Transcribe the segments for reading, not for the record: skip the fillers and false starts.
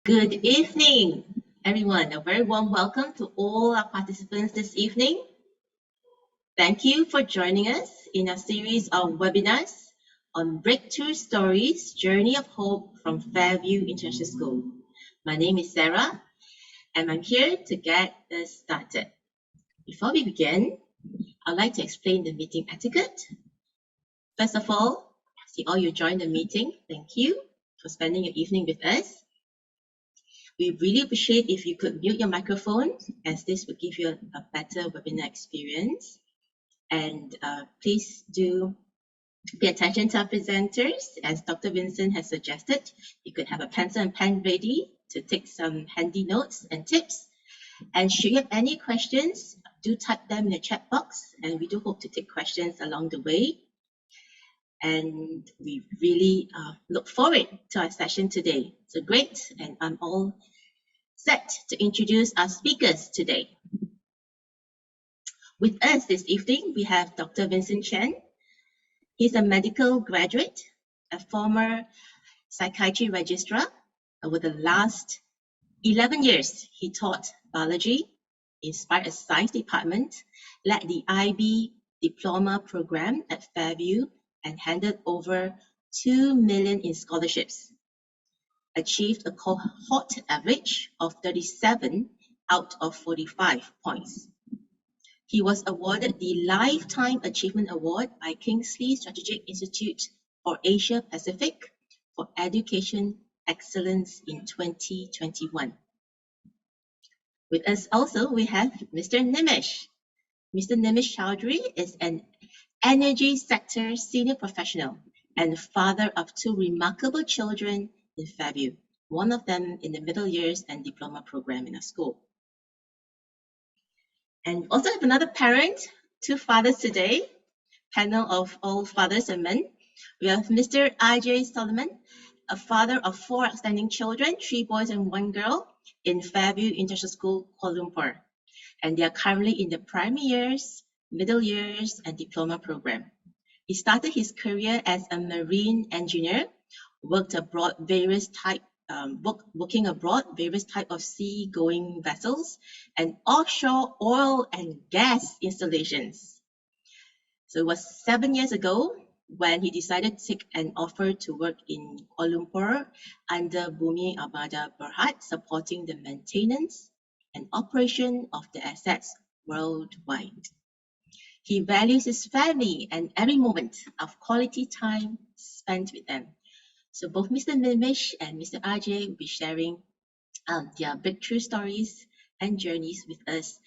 Good evening, everyone. A very warm welcome to all our participants this evening. Thank you for joining us in a series of webinars on Breakthrough Stories, Journey of Hope from Fairview International School. My name is Sarah, and I'm here to get us started. Before we begin, I'd like to explain the meeting etiquette. First of all, I see all you joined the meeting. Thank you for spending your evening with us. We really appreciate if you could mute your microphone, as this would give you a better webinar experience. And please do pay attention to our presenters. As Dr. Vincent has suggested, you could have a pencil and pen ready to take some handy notes and tips. And should you have any questions, do type them in the chat box, and we do hope to take questions along the way. And we really look forward to our session today. So great, and I'm all set to introduce our speakers today. With us this evening, we have Dr. Vincent Chen. He's a medical graduate, a former psychiatry registrar. Over the last 11 years, he taught biology, inspired a science department, led the IB Diploma program at Fairview, and handed over 2 million in scholarships, achieved a cohort average of 37 out of 45 points. He was awarded the Lifetime Achievement Award by Kingsley Strategic Institute for Asia Pacific for Education Excellence in 2021. With us also, we have Mr. Nimish. Mr. Nimish Chowdhury is an energy sector senior professional and father of 2 remarkable children in Fairview, one of them in the middle years and diploma program in our school. And also have another parent, 2 fathers today, panel of all fathers and men. We have Mr. R.J. Solomon, a father of 4 outstanding children, 3 boys and 1 girl in Fairview International School, Kuala Lumpur. And they are currently in the primary years, middle years, and diploma program. He started his career as a marine engineer, working abroad various type of sea-going vessels and offshore oil and gas installations. So it was 7 years ago when he decided to take an offer to work in Kuala Lumpur under Bumi Armada Berhad, supporting the maintenance and operation of the assets worldwide. He values his family and every moment of quality time spent with them. So both Mr. Nimish and Mr. RJ will be sharing their breakthrough stories and journeys with us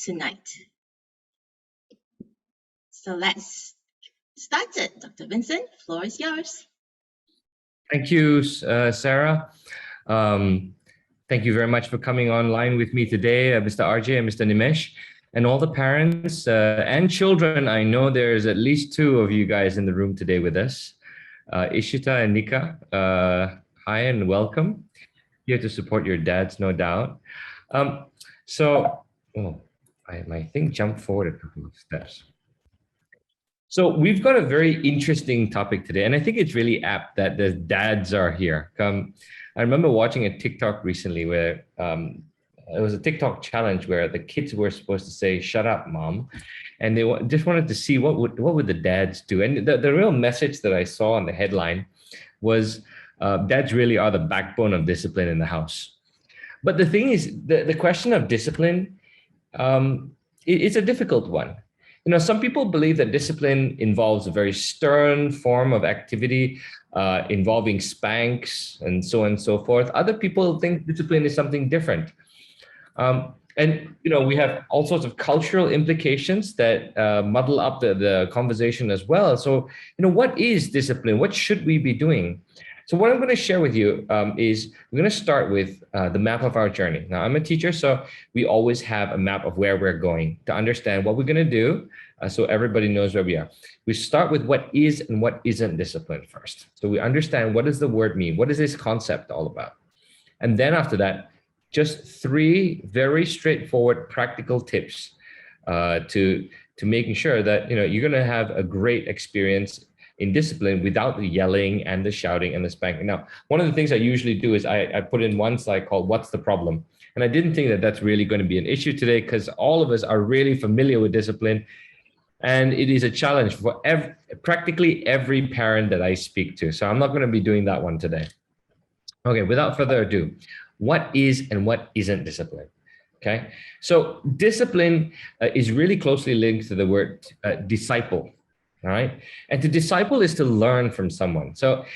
tonight. So let's start it. Dr. Vincent, the floor is yours. Thank you, Sarah. Thank you very much for coming online with me today, Mr. RJ and Mr. Nimish, and all the parents and children. I know there's at least 2 of you guys in the room today with us. Ishita and Nika, hi and welcome. Here to support your dads, no doubt. My thing jumped forward a couple of steps. So we've got a very interesting topic today, and I think it's really apt that the dads are here. I remember watching a TikTok recently where it was a TikTok challenge where the kids were supposed to say, "Shut up, mom," and they just wanted to see what would the dads do. And the real message that I saw on the headline was, dads really are the backbone of discipline in the house. But the thing is, the question of discipline, it's a difficult one. You know, some people believe that discipline involves a very stern form of activity, involving spanks and so on and so forth. Other people think discipline is something different. And, you know, we have all sorts of cultural implications that muddle up the conversation as well. So, you know, what is discipline? What should we be doing? So what I'm going to share with you is we're going to start with the map of our journey. Now, I'm a teacher, so we always have a map of where we're going to understand what we're going to do, so everybody knows where we are. We start with what is and what isn't discipline first. So we understand, what does the word mean? What is this concept all about? And then after that, just 3 very straightforward practical tips to making sure that, you know, you're going to have a great experience in discipline without the yelling and the shouting and the spanking. Now, one of the things I usually do is I put in one slide called "What's the problem?" And I didn't think that that's really going to be an issue today because all of us are really familiar with discipline. And it is a challenge for practically every parent that I speak to. So I'm not going to be doing that one today. Okay, without further ado, what is and what isn't discipline? Okay, so discipline is really closely linked to the word disciple. All right, and to disciple is to learn from someone. So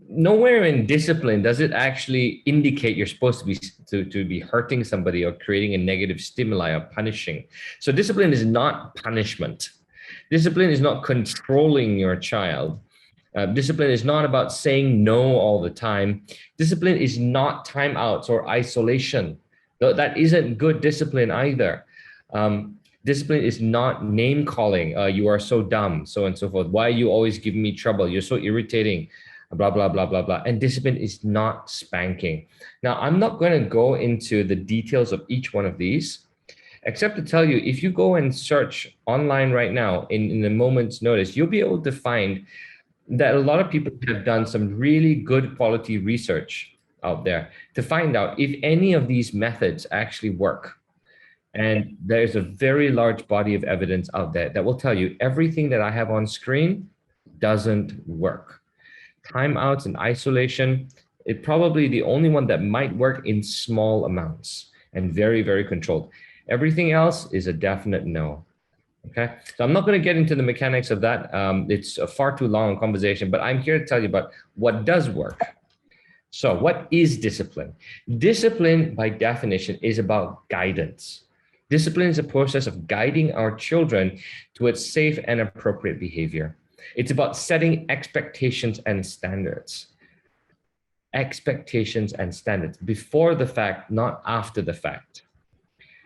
nowhere in discipline does it actually indicate you're supposed to be hurting somebody or creating a negative stimuli or punishing. So discipline is not punishment. Discipline is not controlling your child. Discipline is not about saying no all the time. Discipline is not timeouts or isolation. That isn't good discipline either. Discipline is not name calling. You are so dumb, so on and so forth. Why are you always giving me trouble? You're so irritating, blah, blah, blah, blah, blah. And discipline is not spanking. Now, I'm not going to go into the details of each one of these, except to tell you, if you go and search online right now in a moment's notice, you'll be able to find that a lot of people have done some really good quality research out there to find out if any of these methods actually work. And there's a very large body of evidence out there that will tell you everything that I have on screen doesn't work. Timeouts and isolation, it's probably the only one that might work in small amounts and very, very controlled. Everything else is a definite no. Okay, so I'm not going to get into the mechanics of that. It's a far too long conversation, but I'm here to tell you about what does work. So what is discipline? Discipline, by definition, is about guidance. Discipline is a process of guiding our children towards safe and appropriate behavior. It's about setting expectations and standards. Expectations and standards before the fact, not after the fact.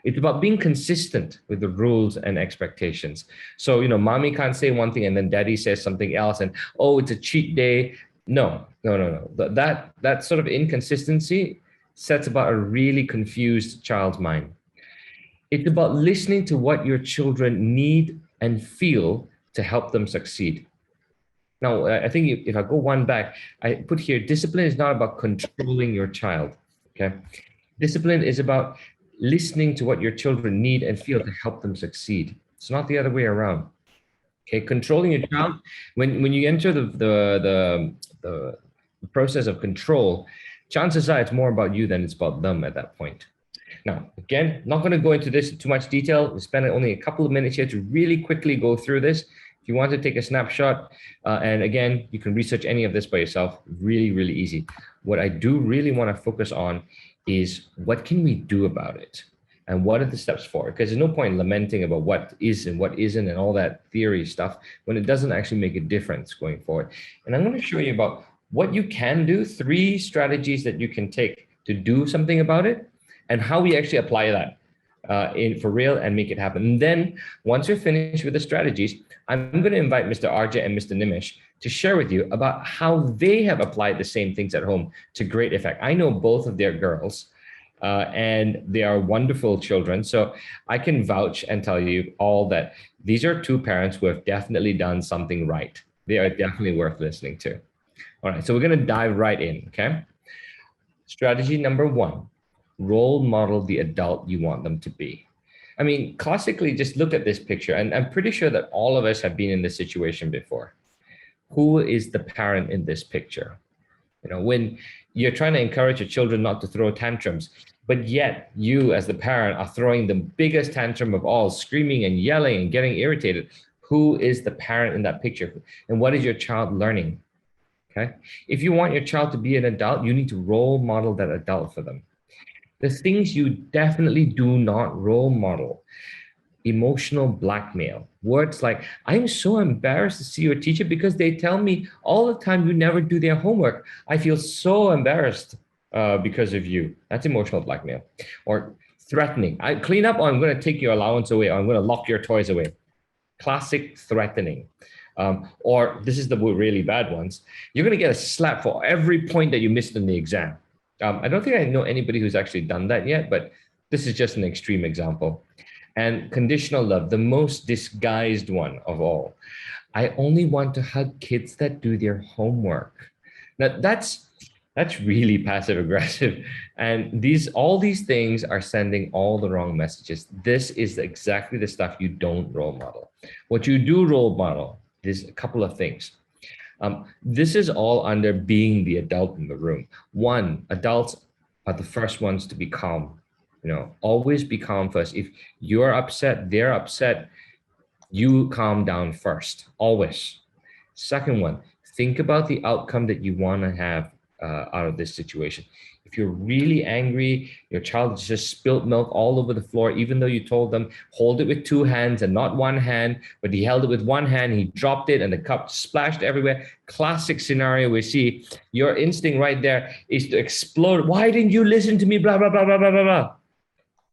It's about being consistent with the rules and expectations. So, mommy can't say one thing and then daddy says something else and, oh, it's a cheat day. No. That sort of inconsistency sets about a really confused child's mind. It's about listening to what your children need and feel to help them succeed. Now, I think if I go one back, I put here, discipline is not about controlling your child, okay? Discipline is about listening to what your children need and feel to help them succeed. It's not the other way around. Okay, controlling your child, when you enter the process of control, chances are it's more about you than it's about them at that point. Now, again, not going to go into this in too much detail. We spent only a couple of minutes here to really quickly go through this. If you want to take a snapshot, and again, you can research any of this by yourself, really, really easy. What I do really want to focus on is what can we do about it? And what are the steps forward? Because there's no point lamenting about what is and what isn't and all that theory stuff when it doesn't actually make a difference going forward. And I'm going to show you about what you can do, 3 strategies that you can take to do something about it, and how we actually apply that for real and make it happen. And then once you're finished with the strategies, I'm going to invite Mr. RJ and Mr. Nimish to share with you about how they have applied the same things at home to great effect. I know both of their girls and they are wonderful children. So I can vouch and tell you all that these are 2 parents who have definitely done something right. They are definitely worth listening to. All right, so we're going to dive right in, okay? Strategy number 1, role model the adult you want them to be. I mean, classically, just look at this picture, and I'm pretty sure that all of us have been in this situation before. Who is the parent in this picture? When you're trying to encourage your children not to throw tantrums, but yet you as the parent are throwing the biggest tantrum of all, screaming and yelling and getting irritated. Who is the parent in that picture? And what is your child learning? Okay. If you want your child to be an adult, you need to role model that adult for them. The things you definitely do not role model: emotional blackmail. Words like, I'm so embarrassed to see your teacher because they tell me all the time you never do their homework. I feel so embarrassed because of you. That's emotional blackmail. Or threatening. I clean up, or I'm going to take your allowance away, or I'm going to lock your toys away. Classic threatening. Or this is the really bad ones. You're going to get a slap for every point that you missed in the exam. I don't think I know anybody who's actually done that yet, but this is just an extreme example. And conditional love, the most disguised one of all. I only want to hug kids that do their homework. Now that's really passive aggressive. And all these things are sending all the wrong messages. This is exactly the stuff you don't role model. What you do role model is a couple of things. This is all under being the adult in the room. One, adults are the first ones to be calm. Always be calm first. If you're upset, they're upset, you calm down first, always. Second one, think about the outcome that you want to have out of this situation. If you're really angry, your child just spilled milk all over the floor, even though you told them, hold it with two hands and not one hand, but he held it with one hand, he dropped it and the cup splashed everywhere. Classic scenario we see. Your instinct right there is to explode. Why didn't you listen to me? Blah, blah, blah, blah, blah, blah, blah.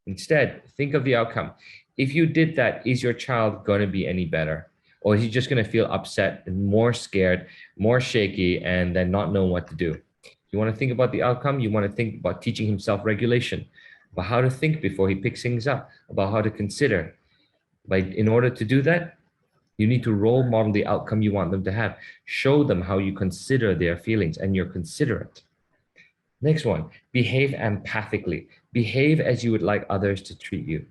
Instead, think of the outcome. If you did that, is your child going to be any better? Or is he just going to feel upset and more scared, more shaky, and then not know what to do? You want to think about the outcome. You want to think about teaching him self-regulation, about how to think before he picks things up, about how to consider. But in order to do that, you need to role model the outcome you want them to have. Show them how you consider their feelings and you're considerate. Next one, behave empathically. Behave as you would like others to treat you.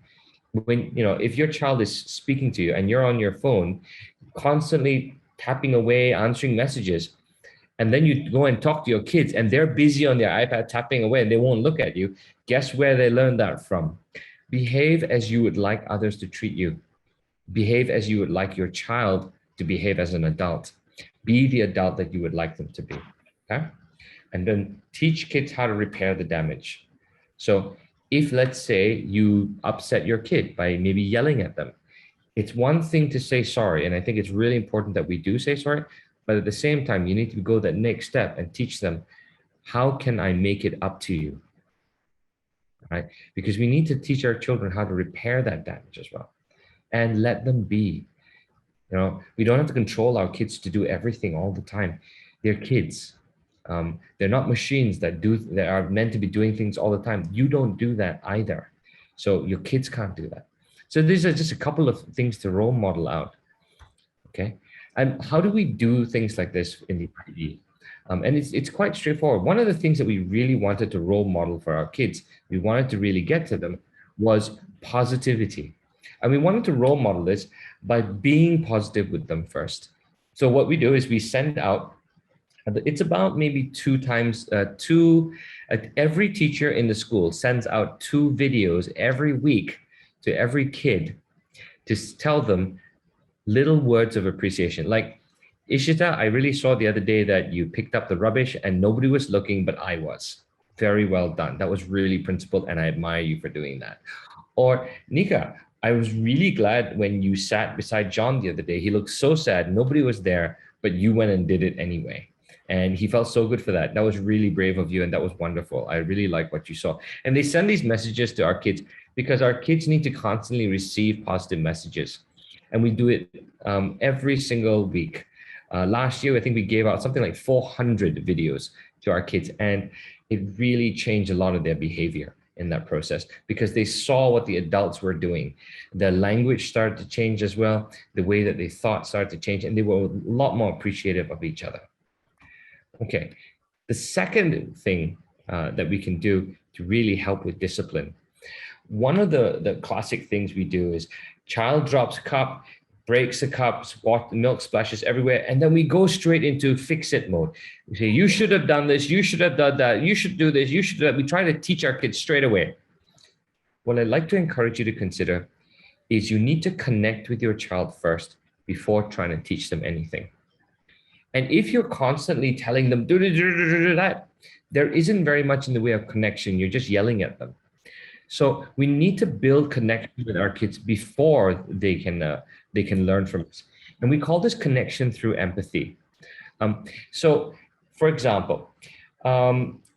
If your child is speaking to you and you're on your phone, constantly tapping away, answering messages, and then you go and talk to your kids and they're busy on their iPad tapping away and they won't look at you, guess where they learned that from? Behave as you would like others to treat you. Behave as you would like your child to behave as an adult. Be the adult that you would like them to be. Okay? And then teach kids how to repair the damage. So if, let's say, you upset your kid by maybe yelling at them, it's one thing to say sorry. And I think it's really important that we do say sorry. But at the same time, you need to go that next step and teach them, how can I make it up to you? Right? Because we need to teach our children how to repair that damage as well. And let them be. We don't have to control our kids to do everything all the time. They're kids. They're not machines that are meant to be doing things all the time. You don't do that either. So your kids can't do that. So these are just a couple of things to role model out. Okay. And how do we do things like this in the IB? And it's quite straightforward. One of the things that we really wanted to role model for our kids, we wanted to really get to them, was positivity. And we wanted to role model this by being positive with them first. So what we do is we send out, it's about maybe every teacher in the school sends out 2 videos every week to every kid to tell them little words of appreciation. Like, Ishita, I really saw the other day that you picked up the rubbish and nobody was looking, but I was. Very well done. That was really principled and I admire you for doing that. Or, Nika, I was really glad when you sat beside John the other day. He looked so sad. Nobody was there, but you went and did it anyway. And he felt so good for that. That was really brave of you. And that was wonderful. I really like what you saw. And they send these messages to our kids because our kids need to constantly receive positive messages. And we do it every single week. Last year, I think we gave out something like 400 videos to our kids. And it really changed a lot of their behavior in that process because they saw what the adults were doing. Their language started to change as well. The way that they thought started to change, and they were a lot more appreciative of each other. Okay, the second thing that we can do to really help with discipline, one of the classic things we do is child drops cup, breaks the cups, milk splashes everywhere, and then we go straight into fix-it mode. We say, you should have done this, you should have done that, you should do this, you should do that. We try to teach our kids straight away. What I'd like to encourage you to consider is you need to connect with your child first before trying to teach them anything. And if you're constantly telling them, do that, there isn't very much in the way of connection. You're just yelling at them. So we need to build connection with our kids before they can learn from us. And we call this connection through empathy. So for example,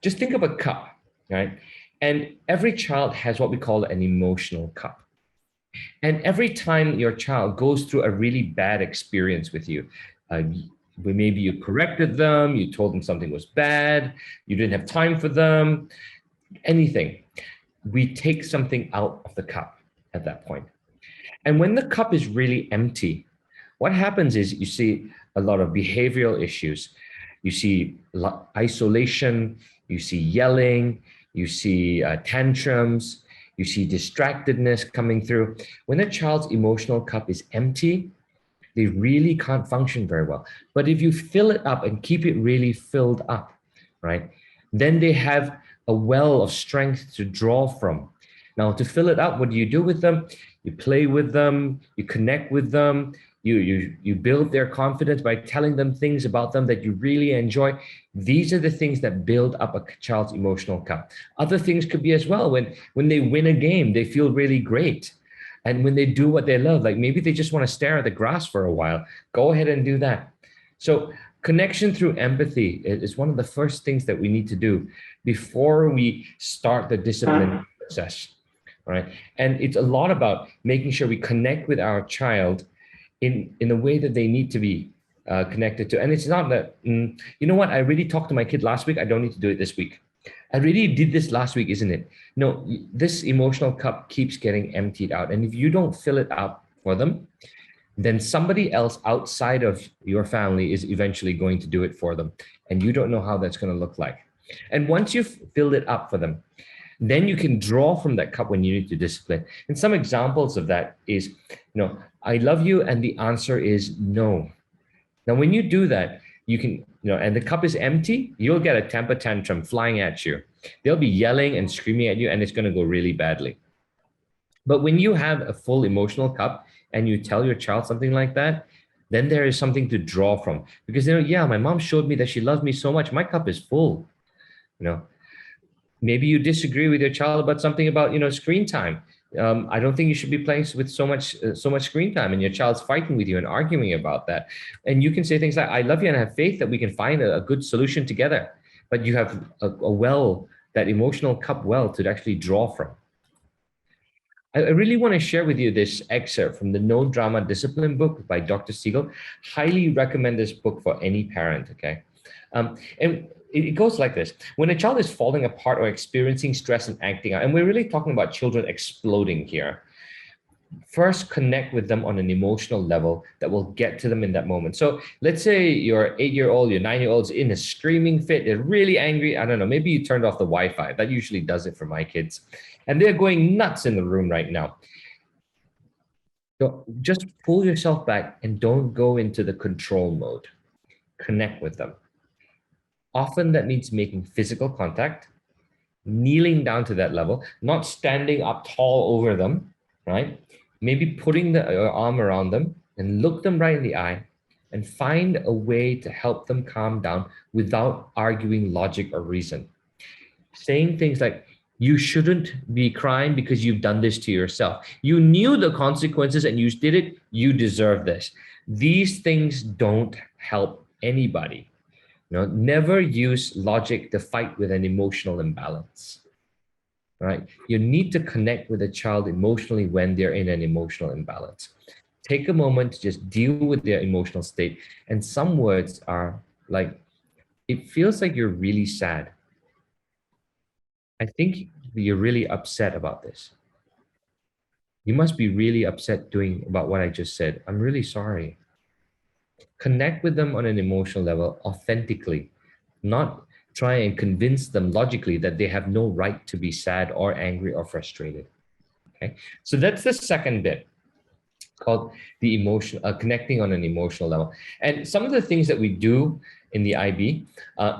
just think of a cup, right? And every child has what we call an emotional cup. And every time your child goes through a really bad experience with you, maybe you corrected them, you told them something was bad, you didn't have time for them, anything. We take something out of the cup at that point. And when the cup is really empty, what happens is you see a lot of behavioral issues. You see isolation, you see yelling, you see tantrums, you see distractedness coming through. When a child's emotional cup is empty, they really can't function very well. But if you fill it up and keep it really filled up, right, then they have a well of strength to draw from. Now, to fill it up, what do you do with them? You play with them, you connect with them, you build their confidence by telling them things about them that you really enjoy. These are the things that build up a child's emotional cup. Other things could be as well. When they win a game, they feel really great. And when they do what they love, like maybe they just want to stare at the grass for a while, go ahead and do that. So connection through empathy is one of the first things that we need to do before we start the discipline process, right? And it's a lot about making sure we connect with our child in a way that they need to be connected to. And it's not that, you know what, I really talked to my kid last week, I don't need to do it this week. I really did this last week, isn't it? No, this emotional cup keeps getting emptied out. And if you don't fill it up for them, then somebody else outside of your family is eventually going to do it for them. And you don't know how that's going to look like. And once you've filled it up for them, then you can draw from that cup when you need to discipline. And some examples of that is, I love you, and the answer is no. Now, when you do that, you can, and the cup is empty, you'll get a temper tantrum flying at you. They'll be yelling and screaming at you, and it's going to go really badly. But when you have a full emotional cup and you tell your child something like that, then there is something to draw from. Because, yeah, my mom showed me that she loved me so much. My cup is full. Maybe you disagree with your child about something about, screen time. I don't think you should be playing with so much screen time, and your child's fighting with you and arguing about that. And you can say things like, I love you and I have faith that we can find a good solution together. But you have a well, that emotional cup well to actually draw from. I really want to share with you this excerpt from the No Drama Discipline book by Dr. Siegel. Highly recommend this book for any parent, okay? And it goes like this. When a child is falling apart or experiencing stress and acting out, and we're really talking about children exploding here, first connect with them on an emotional level that will get to them in that moment. So let's say your 8-year-old, your 9-year-old's in a screaming fit, they're really angry. I don't know, maybe you turned off the Wi-Fi. That usually does it for my kids. And they're going nuts in the room right now. So just pull yourself back and don't go into the control mode. Connect with them. Often that means making physical contact, kneeling down to that level, not standing up tall over them, right? Maybe putting your arm around them and look them right in the eye and find a way to help them calm down without arguing logic or reason. Saying things like, you shouldn't be crying because you've done this to yourself. You knew the consequences and you did it. You deserve this. These things don't help anybody. Never use logic to fight with an emotional imbalance, right? You need to connect with a child emotionally when they're in an emotional imbalance. Take a moment to just deal with their emotional state. And some words are like, it feels like you're really sad. I think you're really upset about this. You must be really upset about what I just said. I'm really sorry. Connect with them on an emotional level authentically, not try and convince them logically that they have no right to be sad or angry or frustrated. Okay, so that's the second bit, called the emotion, connecting on an emotional level. And some of the things that we do in the IB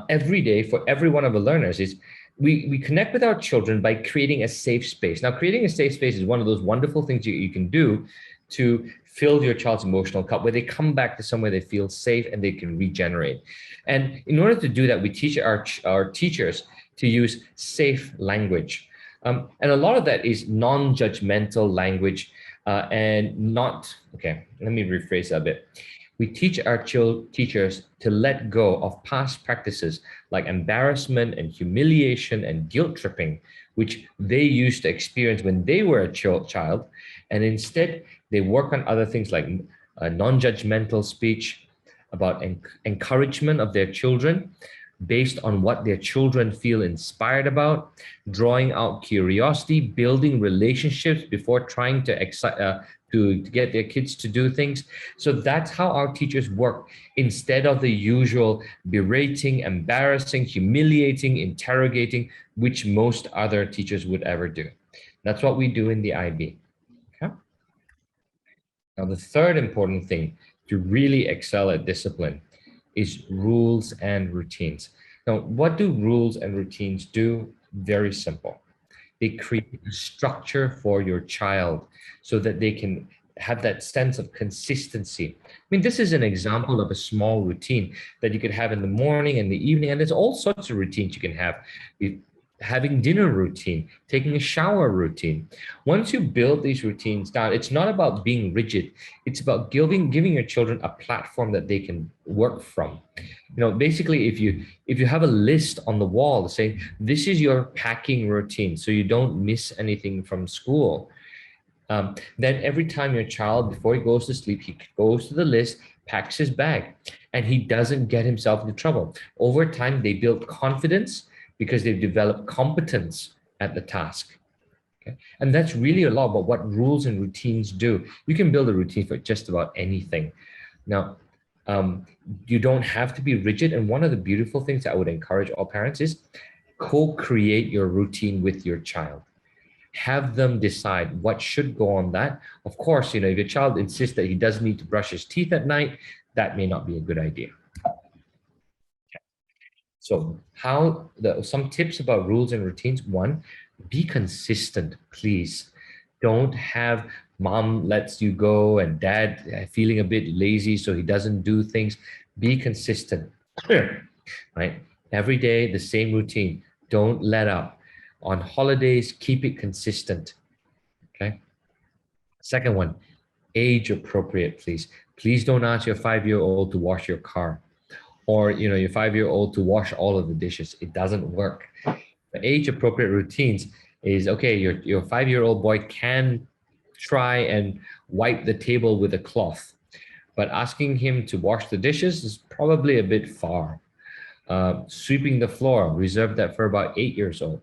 every day for every one of the learners is we connect with our children by creating a safe space. Now, creating a safe space is one of those wonderful things you can do to fill your child's emotional cup, where they come back to somewhere they feel safe and they can regenerate. And in order to do that, we teach our teachers to use safe language. And a lot of that is non-judgmental language and not, okay, let me rephrase that a bit. We teach our teachers to let go of past practices like embarrassment and humiliation and guilt tripping, which they used to experience when they were a child. And instead, they work on other things like non-judgmental speech, about encouragement of their children based on what their children feel inspired about, drawing out curiosity, building relationships before trying to to get their kids to do things. So that's how our teachers work. Instead of the usual berating, embarrassing, humiliating, interrogating, which most other teachers would ever do. That's what we do in the IB. Okay? Now, the third important thing to really excel at discipline is rules and routines. Now, what do rules and routines do? Very simple. They create a structure for your child so that they can have that sense of consistency. I mean, this is an example of a small routine that you could have in the morning and the evening, and there's all sorts of routines you can have. Having dinner routine, taking a shower routine. Once you build these routines down, it's not about being rigid. It's about giving your children a platform that they can work from. Basically, if you have a list on the wall saying this is your packing routine, so you don't miss anything from school, then every time your child, before he goes to sleep, he goes to the list, packs his bag, and he doesn't get himself into trouble. Over time, they build confidence because they've developed competence at the task. Okay? And that's really a lot about what rules and routines do. You can build a routine for just about anything. Now, you don't have to be rigid. And one of the beautiful things that I would encourage all parents is co-create your routine with your child. Have them decide what should go on that. Of course, if your child insists that he doesn't need to brush his teeth at night, that may not be a good idea. So some tips about rules and routines. One, be consistent, please. Don't have mom lets you go and dad feeling a bit lazy so he doesn't do things. Be consistent, right? Every day, the same routine. Don't let up. On holidays, keep it consistent, okay? Second one, age appropriate, please. Please don't ask your 5-year-old to wash your car, or your 5-year-old to wash all of the dishes. It doesn't work. The age appropriate routines is, okay, your 5-year-old boy can try and wipe the table with a cloth, but asking him to wash the dishes is probably a bit far. Sweeping the floor, reserve that for about 8 years old.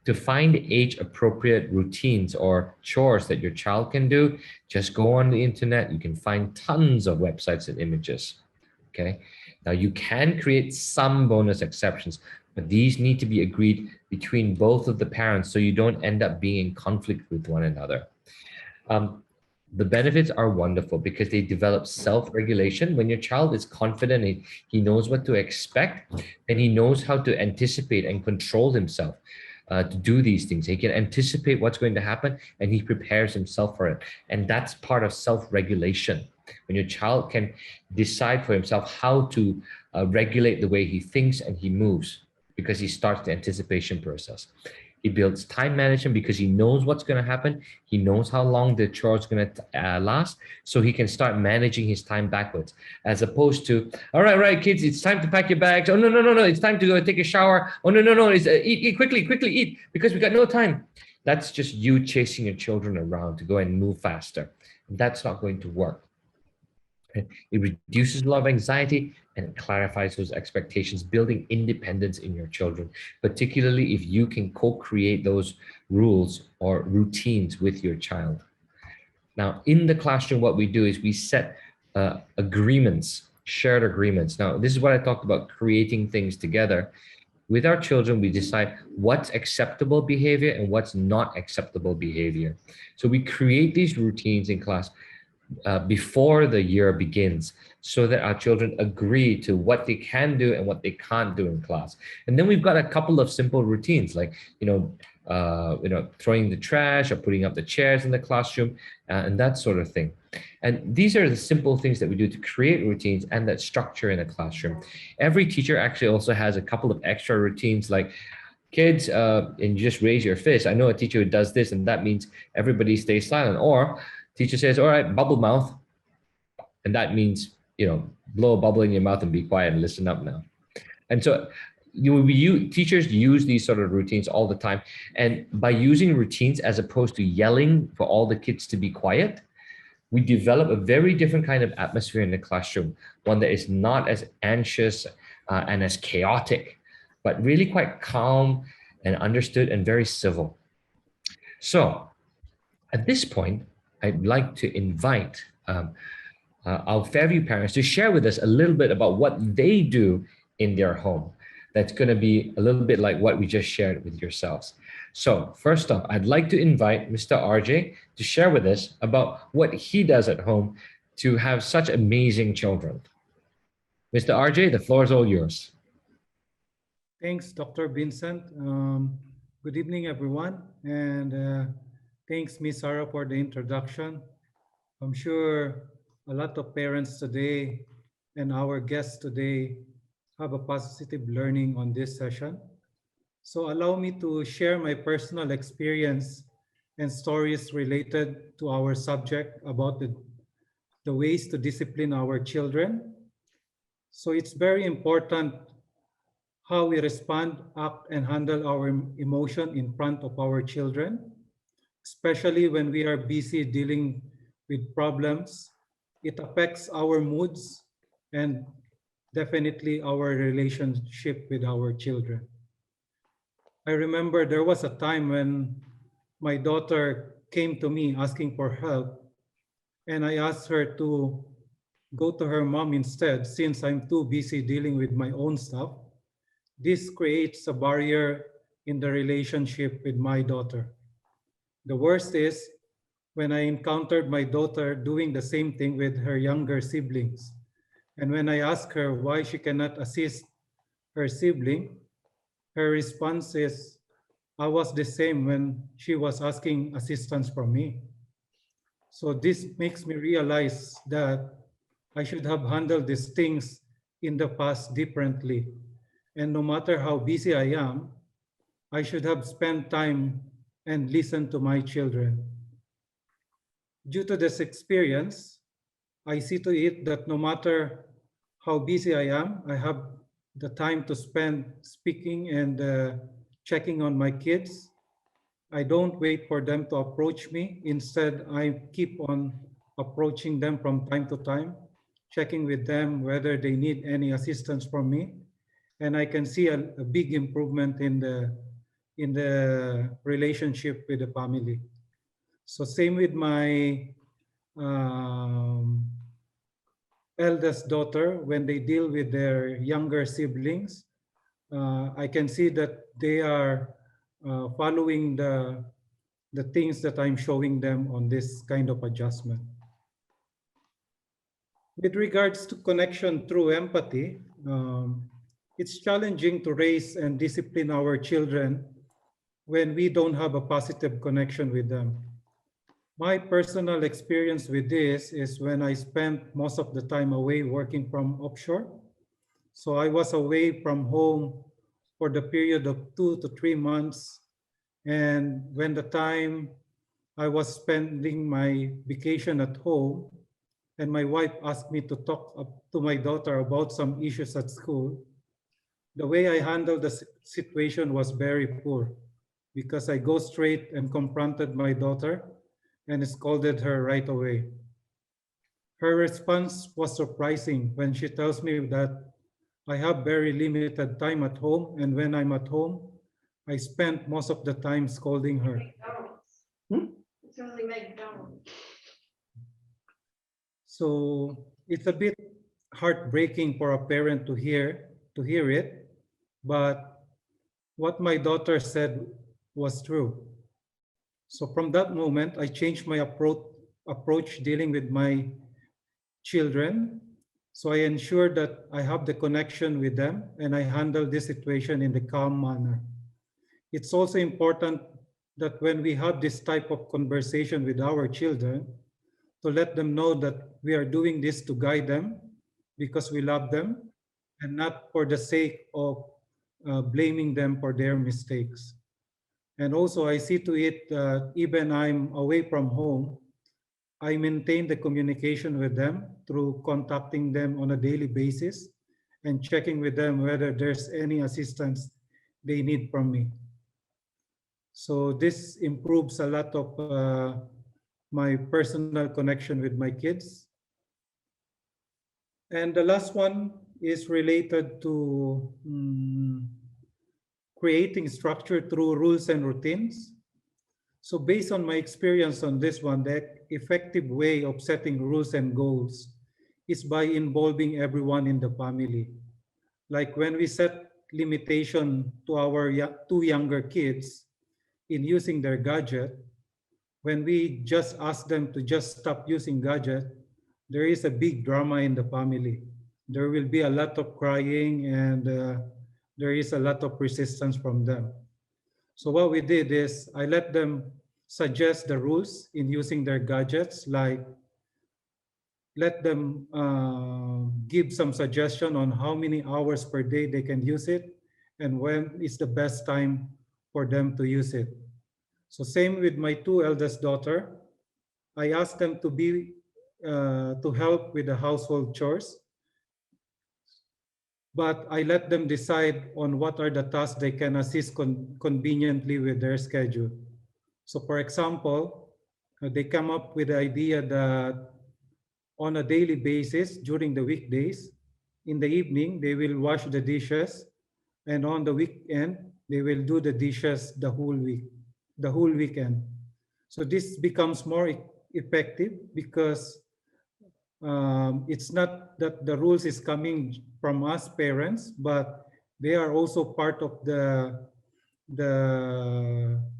To find age appropriate routines or chores that your child can do, just go on the internet. You can find tons of websites and images. Okay. Now you can create some bonus exceptions, but these need to be agreed between both of the parents so you don't end up being in conflict with one another. The benefits are wonderful because they develop self-regulation. When your child is confident, he knows what to expect, and he knows how to anticipate and control himself to do these things. He can anticipate what's going to happen, and he prepares himself for it. And that's part of self-regulation. When your child can decide for himself how to regulate the way he thinks and he moves, because he starts the anticipation process. He builds time management because he knows what's going to happen. He knows how long the chore is going to last, so he can start managing his time backwards, as opposed to, all right, kids, it's time to pack your bags. Oh, no, it's time to go take a shower. Oh, no, it's eat quickly, eat, because we got no time. That's just you chasing your children around to go and move faster. That's not going to work. It reduces a lot of anxiety and it clarifies those expectations, building independence in your children, particularly if you can co-create those rules or routines with your child. Now, in the classroom, what we do is we set agreements, shared agreements. Now, this is what I talked about, creating things together. With our children, we decide what's acceptable behavior and what's not acceptable behavior. So we create these routines in class before the year begins, so that our children agree to what they can do and what they can't do in class. And then we've got a couple of simple routines, like throwing the trash or putting up the chairs in the classroom and that sort of thing. And these are the simple things that we do to create routines and that structure in a classroom. Every teacher actually also has a couple of extra routines, like kids, and you just raise your fist. I know a teacher who does this, and that means everybody stays silent. Or teacher says, all right, bubble mouth. And that means, blow a bubble in your mouth and be quiet and listen up now. And so teachers use these sort of routines all the time. And by using routines as opposed to yelling for all the kids to be quiet, we develop a very different kind of atmosphere in the classroom, one that is not as anxious and as chaotic, but really quite calm and understood and very civil. So at this point, I'd like to invite our Fairview parents to share with us a little bit about what they do in their home. That's going to be a little bit like what we just shared with yourselves. So first off, I'd like to invite Mr. RJ to share with us about what he does at home to have such amazing children. Mr. RJ, the floor is all yours. Thanks, Dr. Vincent. Good evening, everyone. And thanks, Ms. Sarah, for the introduction. I'm sure a lot of parents today and our guests today have a positive learning on this session. So allow me to share my personal experience and stories related to our subject about the ways to discipline our children. So it's very important how we respond, act, and handle our emotion in front of our children, especially when we are busy dealing with problems. It affects our moods and definitely our relationship with our children. I remember there was a time when my daughter came to me asking for help, and I asked her to go to her mom instead since I'm too busy dealing with my own stuff. This creates a barrier in the relationship with my daughter. The worst is when I encountered my daughter doing the same thing with her younger siblings. And when I asked her why she cannot assist her sibling, her response is, I was the same when she was asking assistance from me. So this makes me realize that I should have handled these things in the past differently. And no matter how busy I am, I should have spent time and listened to my children. Due to this experience, I see to it that no matter how busy I am, I have the time to spend speaking and checking on my kids. I don't wait for them to approach me. Instead, I keep on approaching them from time to time, checking with them whether they need any assistance from me. And I can see a big improvement in the relationship with the family. So same with my eldest daughter, when they deal with their younger siblings, I can see that they are following the things that I'm showing them on this kind of adjustment. With regards to connection through empathy, it's challenging to raise and discipline our children when we don't have a positive connection with them. My personal experience with this is when I spent most of the time away working from offshore. So I was away from home for the period of 2 to 3 months. And when the time I was spending my vacation at home, and my wife asked me to talk to my daughter about some issues at school, the way I handled the situation was very poor because I go straight and confronted my daughter and scolded her right away. Her response was surprising when she tells me that I have very limited time at home, and when I'm at home, I spend most of the time scolding her. It's only McDonald's. So it's a bit heartbreaking for a parent to hear it, but what my daughter said was true. So from that moment, I changed my approach dealing with my children. So I ensure that I have the connection with them and I handle this situation in the calm manner. It's also important that when we have this type of conversation with our children, to let them know that we are doing this to guide them because we love them and not for the sake of blaming them for their mistakes. And also I see to it that even I'm away from home, I maintain the communication with them through contacting them on a daily basis and checking with them whether there's any assistance they need from me. So this improves a lot of my personal connection with my kids. And the last one is related to creating structure through rules and routines. So based on my experience on this one, the effective way of setting rules and goals is by involving everyone in the family. Like when we set limitation to our two younger kids in using their gadget, when we just ask them to just stop using gadget, there is a big drama in the family. There will be a lot of crying and there is a lot of resistance from them. So what we did is I let them suggest the rules in using their gadgets, like let them give some suggestion on how many hours per day they can use it and when is the best time for them to use it. So same with my two eldest daughter. I asked them to be to help with the household chores, but I let them decide on what are the tasks they can assist conveniently with their schedule. So for example, they come up with the idea that on a daily basis during the weekdays, in the evening, they will wash the dishes, and on the weekend, they will do the dishes the whole week, the whole weekend. So this becomes more effective because it's not that the rules is coming from us parents, but they are also part of the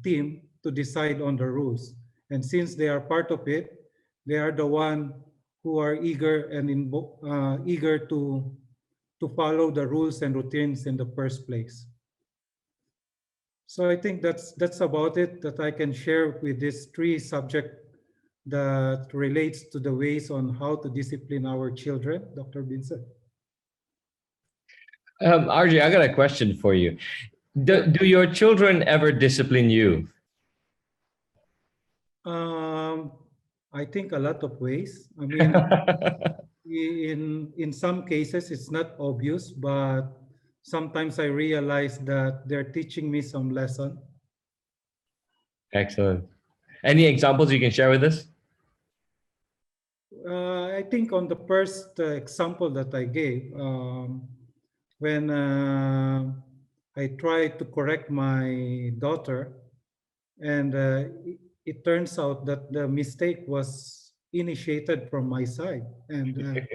team to decide on the rules. And since they are part of it, they are the one who are eager and eager to follow the rules and routines in the first place. So I think that's about it that I can share with this three subject that relates to the ways on how to discipline our children, Dr. Vincent. RJ, I got a question for you. Do your children ever discipline you? I think a lot of ways. I mean, in some cases it's not obvious, but sometimes I realize that they're teaching me some lesson. Excellent. Any examples you can share with us? I think on the first example that I gave, when I tried to correct my daughter, and it turns out that the mistake was initiated from my side, and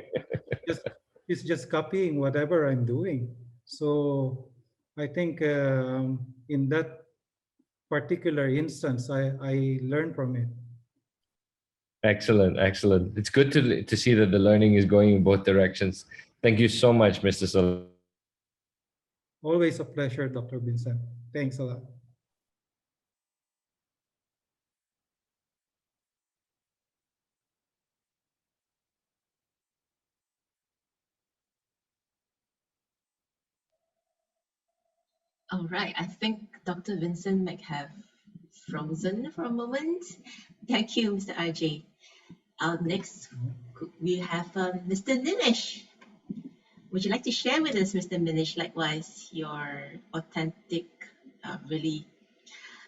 it's just copying whatever I'm doing. So I think in that particular instance, I learned from it. Excellent, excellent. It's good to see that the learning is going in both directions. Thank you so much, Mr. Sol. Always a pleasure, Dr. Vincent. Thanks a lot. All right, I think Dr. Vincent might have frozen for a moment. Thank you, Mr. RJ. Next, we have Mr. Nimish. Would you like to share with us, Mr. Nimish, likewise, your authentic, really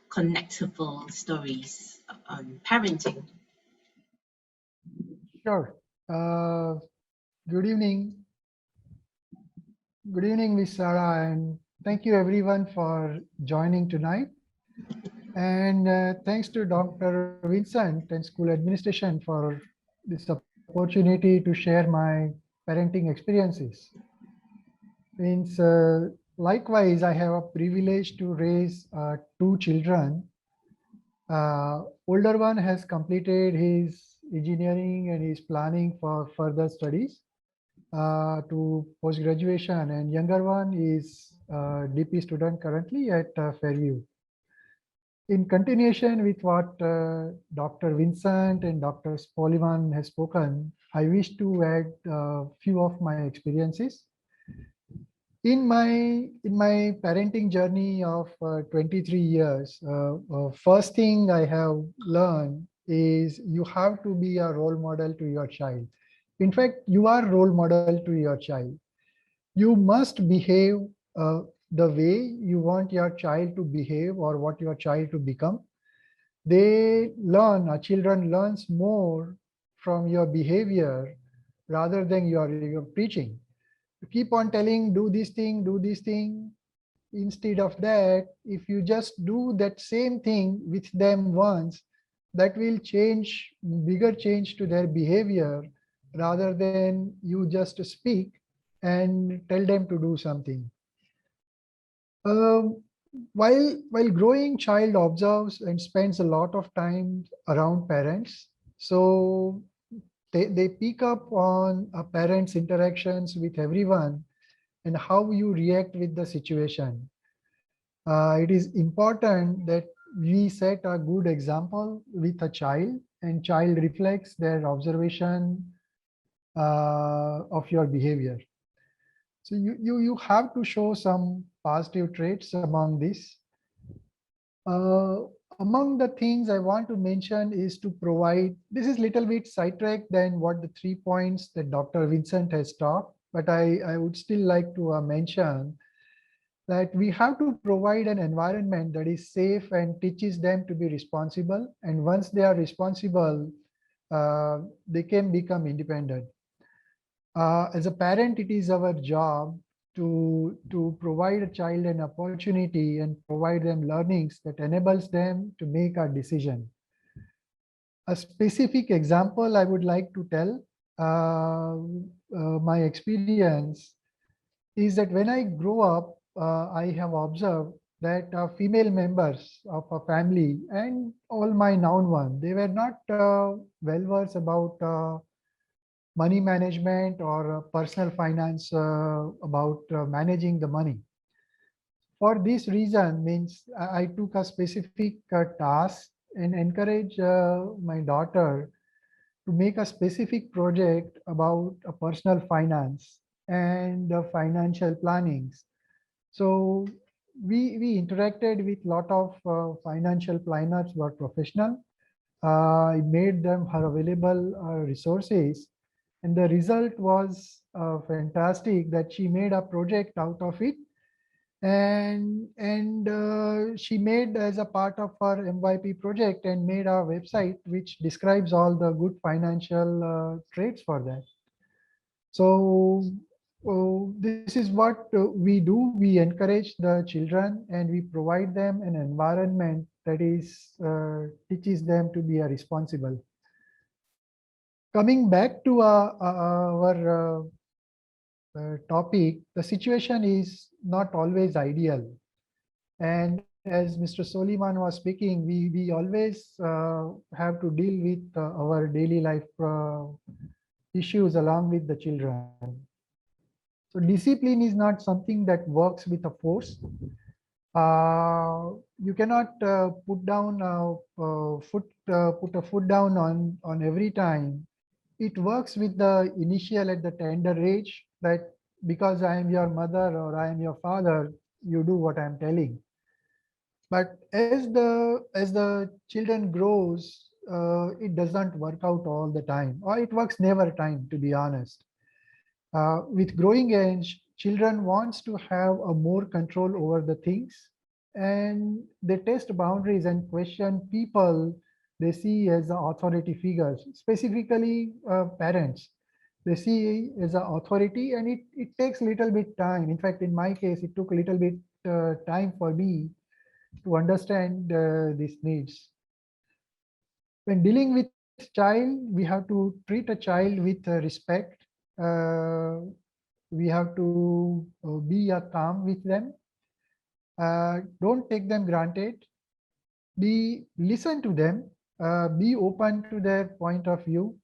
connectable stories on parenting? Sure. Good evening. Good evening, Ms. Sarah, and thank you everyone for joining tonight. And thanks to Dr. Vincent and school administration for this opportunity to share my parenting experiences. Likewise, I have a privilege to raise two children. Older one has completed his engineering and is planning for further studies to post-graduation, and younger one is DP student currently at Fairview. In continuation with what Dr. Vincent and Dr. Spoliman has spoken, I wish to add a few of my experiences. In my parenting journey of 23 years, first thing I have learned is you have to be a role model to your child. In fact, you are role model to your child. You must behave the way you want your child to behave or what your child to become. They learn, our children learns more from your behavior rather than your preaching. You keep on telling, do this thing, instead of that, if you just do that same thing with them once, that will change, bigger change to their behavior, rather than you just speak and tell them to do something. Um, while growing child observes and spends a lot of time around parents, so they pick up on a parent's interactions with everyone and how you react with the situation. It is important that we set a good example with a child, and child reflects their observation of your behavior. So you have to show some positive traits among this. Uh, Among the things I want to mention is to provide, this is little bit sidetracked than what the 3 points that Dr. Vincent has talked, but I would still like to mention that we have to provide an environment that is safe and teaches them to be responsible. And once they are responsible, they can become independent. As a parent, it is our job to provide a child an opportunity and provide them learnings that enables them to make a decision. A specific example I would like to tell, my experience is that when I grow up, I have observed that female members of a family and all my known ones, they were not well versed about money management or personal finance, about managing the money. For this reason, means I took a specific task and encourage my daughter to make a specific project about a personal finance and financial plannings. So we interacted with lot of financial planners who are professional. I made them her available resources, and the result was fantastic that she made a project out of it, and she made as a part of her MYP project and made a website which describes all the good financial traits for that. So this is what we do. We encourage the children and we provide them an environment that is teaches them to be a responsible. Coming back to our topic, the situation is not always ideal. And as Mr. Soliman was speaking, we always have to deal with our daily life issues along with the children. So discipline is not something that works with a force. You cannot put a foot down on every time. It works with the initial at the tender age, that because I am your mother or I am your father, you do what I'm telling. But as the children grows, it doesn't work out all the time, or it works never time, to be honest. With growing age, children wants to have a more control over the things, and they test boundaries and question people they see as the authority figures, specifically parents. They see as an authority, and it takes a little bit time. In fact, in my case, it took a little bit time for me to understand these needs. When dealing with child, we have to treat a child with respect. Uh, we have to be calm with them. Don't take them granted. Listen to them. Be open to their point of view.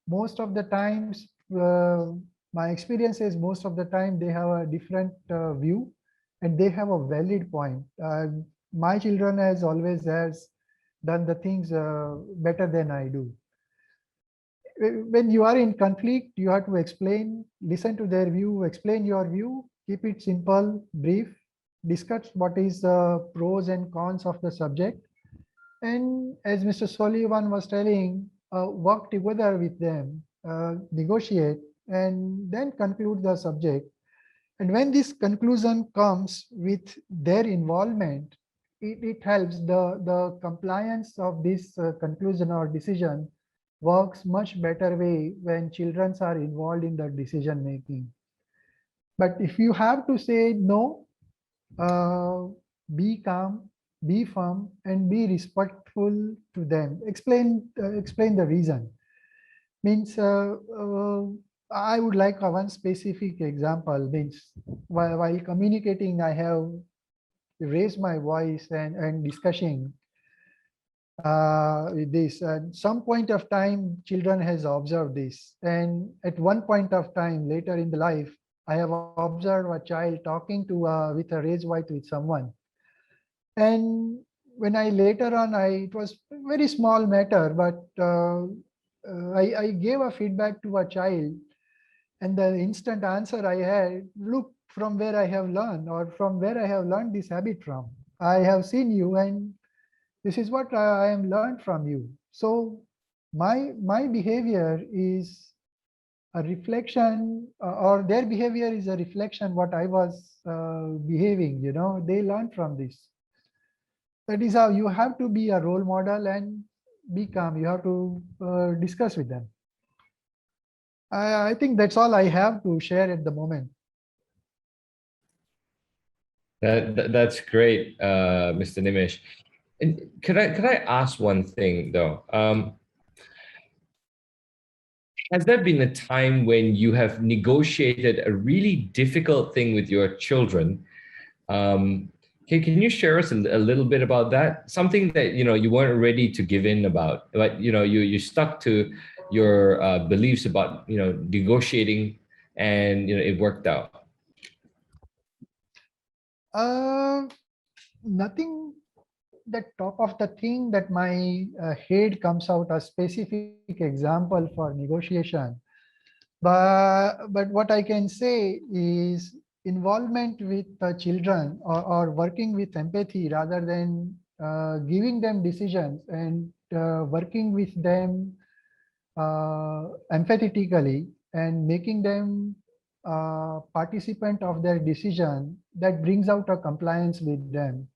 Most of the times, my experience is most of the time they have a different view, and they have a valid point. My children has done the things better than I do. When you are in conflict, you have to explain, listen to their view, explain your view, keep it simple, brief, discuss what is the pros and cons of the subject. And as Mr. Sullivan was telling, work together with them, negotiate, and then conclude the subject. And when this conclusion comes with their involvement, it helps the compliance of this conclusion or decision works much better way when children are involved in the decision making. But if you have to say no, uh, be calm, be firm, and be respectful to them. Explain the reason. Means I would like one specific example. Means while communicating, I have raised my voice and discussing with this. At some point of time, children has observed this, and at one point of time later in the life, I have observed a child talking to with a raised voice with someone. And when I later on, it was a very small matter, but I gave a feedback to a child, and the instant answer I had, look from where I have learned, or from where I have learned this habit from. I have seen you, and this is what I am learned from you. So my behavior is a reflection, or their behavior is a reflection what I was behaving. They learn from this. That is how you have to be a role model and be calm. You have to discuss with them. I think that's all I have to share at the moment. That's great, Mr. Nimish. And could I ask one thing though? Has there been a time when you have negotiated a really difficult thing with your children? Can you share us a little bit about that? Something that you weren't ready to give in about, but you stuck to your beliefs about negotiating, and it worked out. Nothing the top of the thing that my head comes out a specific example for negotiation. But what I can say is involvement with the children, or working with empathy rather than giving them decisions, and working with them empathetically and making them participant of their decision, that brings out a compliance with them.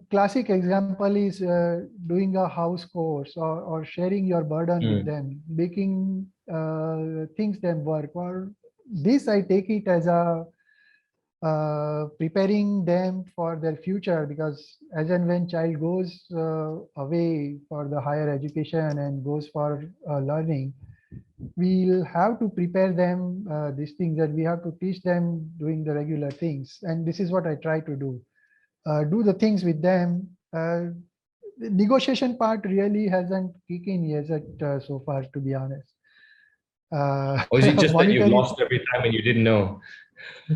Classic example is doing a house course, or sharing your burden with them, making things them work. Or this, I take it as a preparing them for their future, because as and when child goes away for the higher education and goes for learning, we'll have to prepare them these things, that we have to teach them doing the regular things. And this is what I try to do. Do the things with them. The negotiation part really hasn't kicked in yet so far, to be honest. Or is it just that you monetary, lost every time and you didn't know?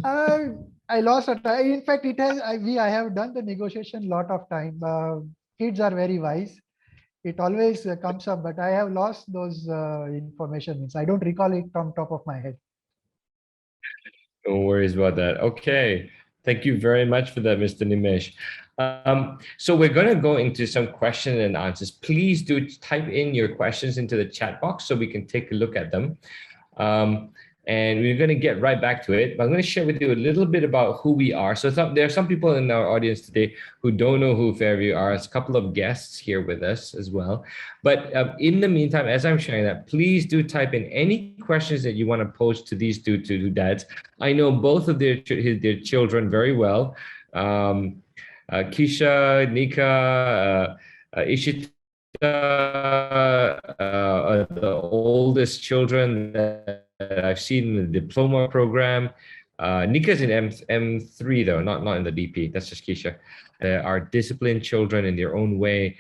I lost a time. In fact, it has. I have done the negotiation lot of time. Kids are very wise. It always comes up, but I have lost those information. Means I don't recall it from top of my head. No worries about that. Okay. Thank you very much for that, Mr. Nimesh. So we're going to go into some question and answers. Please do type in your questions into the chat box so we can take a look at them. And we're going to get right back to it. But I'm going to share with you a little bit about who we are. So there are some people in our audience today who don't know who Fairview are. There's a couple of guests here with us as well. But in the meantime, as I'm sharing that, please do type in any questions that you want to pose to these two dads. I know both of their children very well. Keisha, Nika, Ishita, the oldest children that I've seen in the diploma program. Nika's in M3 though, not in the DP. That's just Keisha. Are disciplined children in their own way.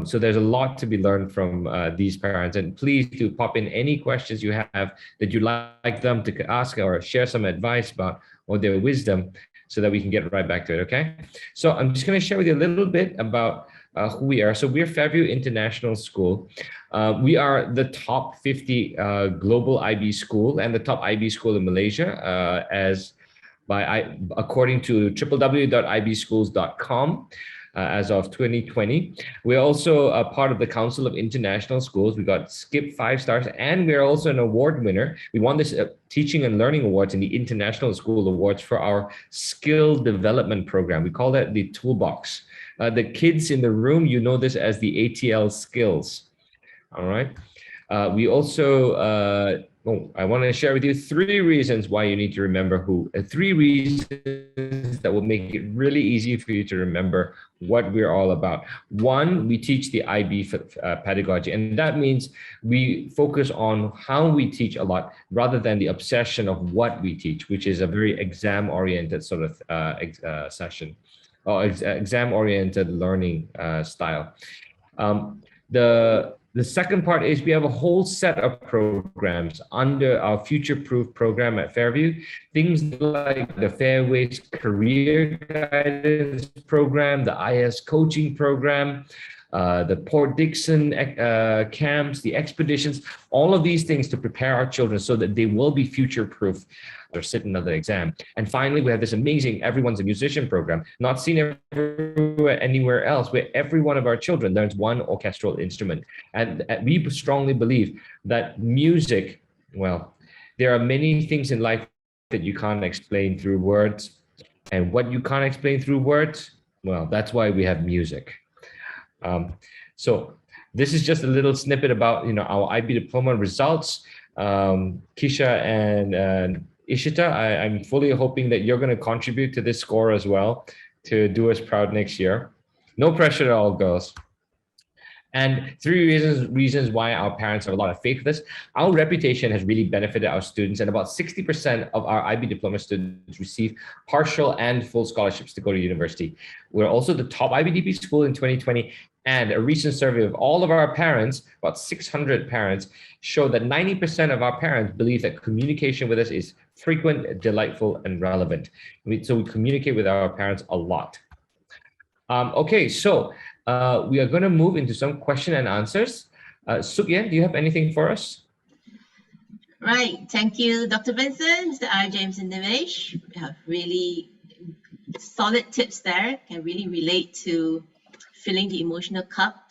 So there's a lot to be learned from these parents. And please do pop in any questions you have that you'd like them to ask, or share some advice about, or their wisdom, so that we can get right back to it, okay? So I'm just gonna share with you a little bit about who we are. So we're Fairview International School. We are the top 50 global IB school and the top IB school in Malaysia, according to www.ibschools.com. As of 2020. We're also a part of the Council of International Schools. We got Skip 5 stars, and we're also an award winner. We won this Teaching and Learning Awards in the International School Awards for our skill development program. We call that the Toolbox. The kids in the room, you know this as the ATL skills. All right. We also I want to share with you 3 reasons why you need to remember who. 3 reasons that will make it really easy for you to remember what we're all about. 1, we teach the IB pedagogy, and that means we focus on how we teach a lot rather than the obsession of what we teach, which is a very exam-oriented sort of session, or exam-oriented learning style. The second part is we have a whole set of programs under our future-proof program at Fairview. Things like the Fairways Career Guidance Program, the IS Coaching Program, the Port Dixon camps, the expeditions, all of these things to prepare our children so that they will be future-proof or sit another exam. And finally, we have this amazing Everyone's a Musician program, not seen anywhere else, where every one of our children learns one orchestral instrument. And we strongly believe that music, well, there are many things in life that you can't explain through words. And what you can't explain through words, well, that's why we have music. So this is just a little snippet about our IB diploma results. Kisha and Ishita, I'm fully hoping that you're going to contribute to this score as well to do us proud next year. No pressure at all, girls. And 3 reasons why our parents have a lot of faith with us. Our reputation has really benefited our students, and about 60% of our IB diploma students receive partial and full scholarships to go to university. We're also the top IBDP school in 2020, and a recent survey of all of our parents, about 600 parents, showed that 90% of our parents believe that communication with us is frequent, delightful, and relevant. So we communicate with our parents a lot. Okay, so we are going to move into some question and answers. Sukyen, do you have anything for us? Right. Thank you, Dr. Vincent, Mr. R. James, and Nimesh. We have really solid tips there. Can really relate to filling the emotional cup.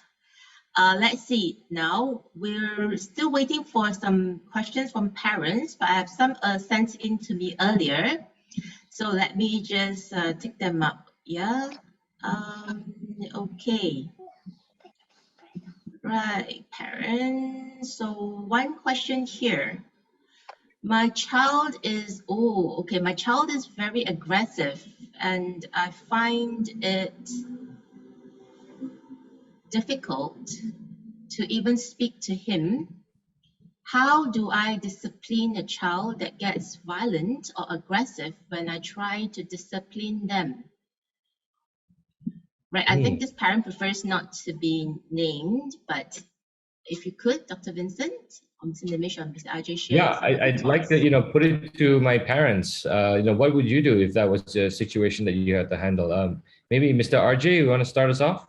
Let's see. Now, we're still waiting for some questions from parents, but I have some sent in to me earlier. So let me just take them up. Yeah. Okay. Right, parents. So one question here. My child is, my child is very aggressive, and I find it difficult to even speak to him. How do I discipline a child that gets violent or aggressive when I try to discipline them? Right, I think this parent prefers not to be named, but if you could, Dr. Vincent, or Mr. Nimesh, or Mr. Ajay, share. Yeah, I'd like to, put it to my parents. What would you do if that was a situation that you had to handle? Maybe Mr. RJ, you want to start us off?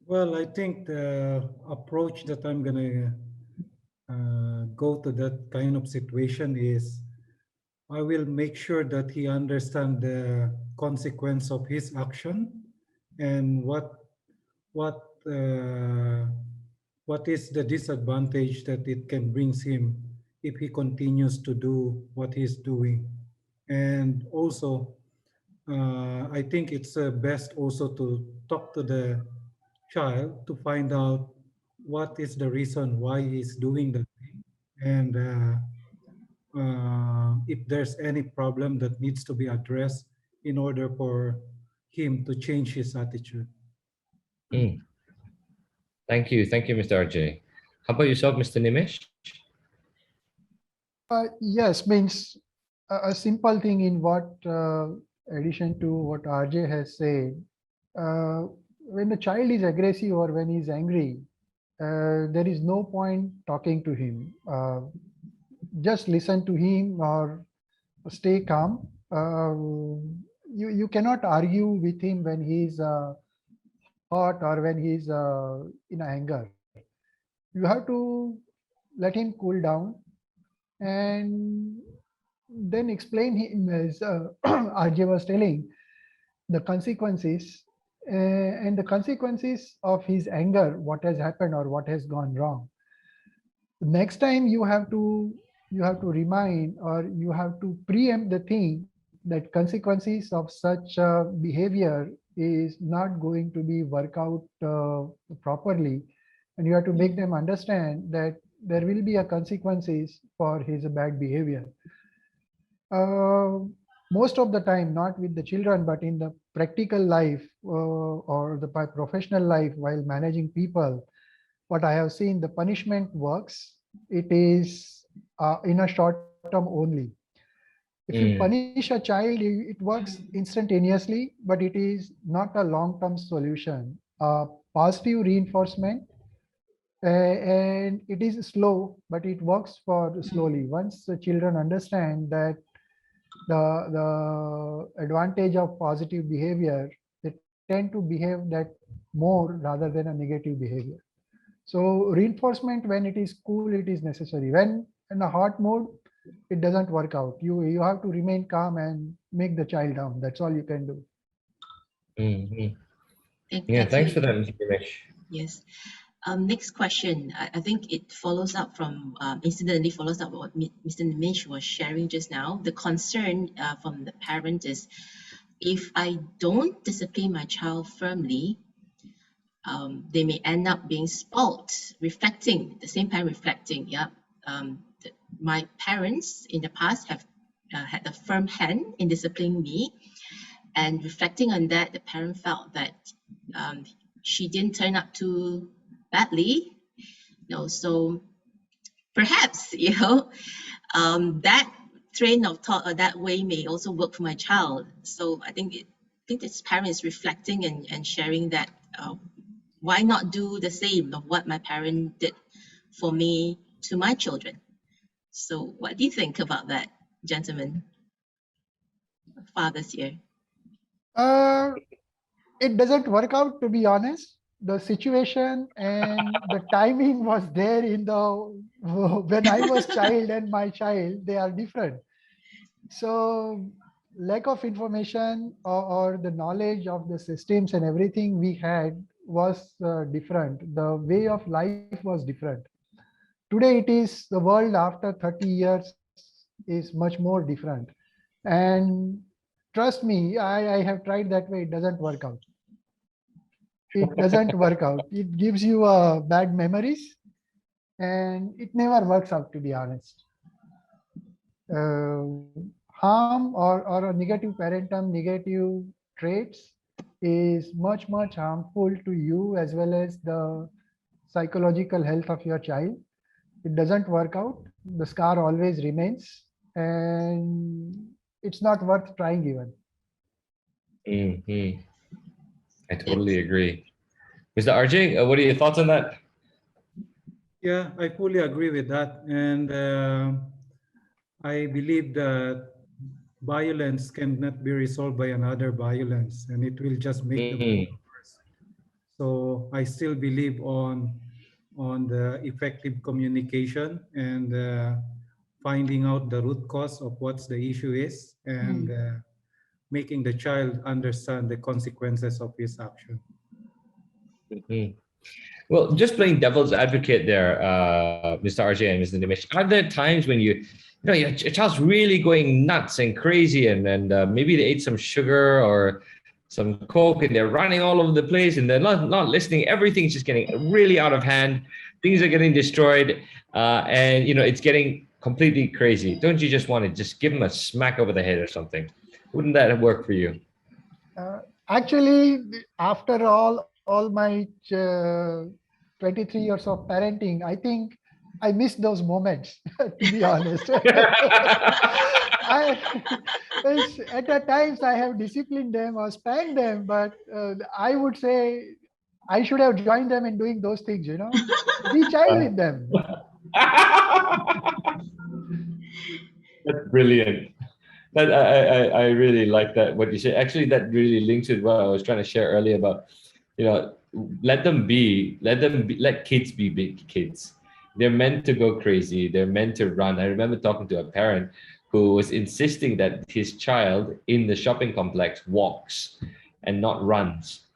Well, I think the approach that I'm going to go to that kind of situation is I will make sure that he understands the consequence of his action and what is the disadvantage that it can bring him if he continues to do what he's doing. And also, I think it's best also to talk to the child to find out what is the reason why he's doing that thing, and if there's any problem that needs to be addressed in order for him to change his attitude. Thank you, Mr. RJ. How about yourself, Mr. Nimesh? Yes, means a simple thing in what addition to what RJ has said. When the child is aggressive or when he's angry, there is no point talking to him. Just listen to him or stay calm. You cannot argue with him when he's hot or when he's in anger. You have to let him cool down and then explain him, as RJ was telling, the consequences and the consequences of his anger, what has happened or what has gone wrong. Next time you have to remind or you have to preempt the thing that consequences of such behavior is not going to be work out properly, and you have to make them understand that there will be a consequences for his bad behavior. Most of the time, not with the children, but in the practical life or the professional life while managing people, what I have seen, the punishment works. It is in a short term only. If you punish a child, it works instantaneously, but it is not a long-term solution. Positive reinforcement, and it is slow, but it works for slowly. Once the children understand that the advantage of positive behavior, they tend to behave that more rather than a negative behavior. So reinforcement, when it is cool, it is necessary. When in a hot mode, it doesn't work out. You have to remain calm and make the child down. That's all you can do. Yeah, thanks for that, Mr. Dinesh. Yes. Next question. I think it follows up from, incidentally follows up what Mr. Nimesh was sharing just now. The concern from the parent is, if I don't discipline my child firmly, they may end up being spoiled, reflecting, the same parent reflecting, my parents in the past have had a firm hand in disciplining me, and reflecting on that, the parent felt that she didn't turn up too badly, so perhaps that train of thought or that way may also work for my child. So I think this parent is reflecting and sharing that why not do the same of what my parent did for me to my children. So what do you think about that, gentlemen? Fathers here. It doesn't work out, to be honest. The situation and the timing was there in the when I was child and my child, they are different. So lack of information or the knowledge of the systems and everything we had was different. The way of life was different. Today it is the world after 30 years is much more different. And trust me, I have tried that way. It doesn't work out. It doesn't work out. It gives you bad memories, and it never works out, to be honest. Harm or a negative parentum, negative traits is much harmful to you as well as the psychological health of your child. It doesn't work out. The scar always remains, and it's not worth trying even. I totally agree. Mr. RJ, what are your thoughts on that? Yeah, I fully agree with that. And I believe that violence cannot be resolved by another violence, and it will just make the problem worse. So I still believe on the effective communication and finding out the root cause of what the issue is, and making the child understand the consequences of his action. Well, just playing devil's advocate there, Mr. RJ and Mr. Nimesh, are there times when your child's really going nuts and crazy, and maybe they ate some sugar or some Coke and they're running all over the place and they're not listening, everything's just getting really out of hand, things are getting destroyed, and it's getting completely crazy? Don't you just want to just give them a smack over the head or something? Wouldn't that work for you? Actually, after all my 23 years of parenting, I think I miss those moments, to be honest. At times I have disciplined them or spanked them, but I would say I should have joined them in doing those things, Be child with them. That's brilliant. That I really like that, what you say. Actually, that really links with what I was trying to share earlier about, let kids be big kids. They're meant to go crazy. They're meant to run. I remember talking to a parent who was insisting that his child in the shopping complex walks and not runs.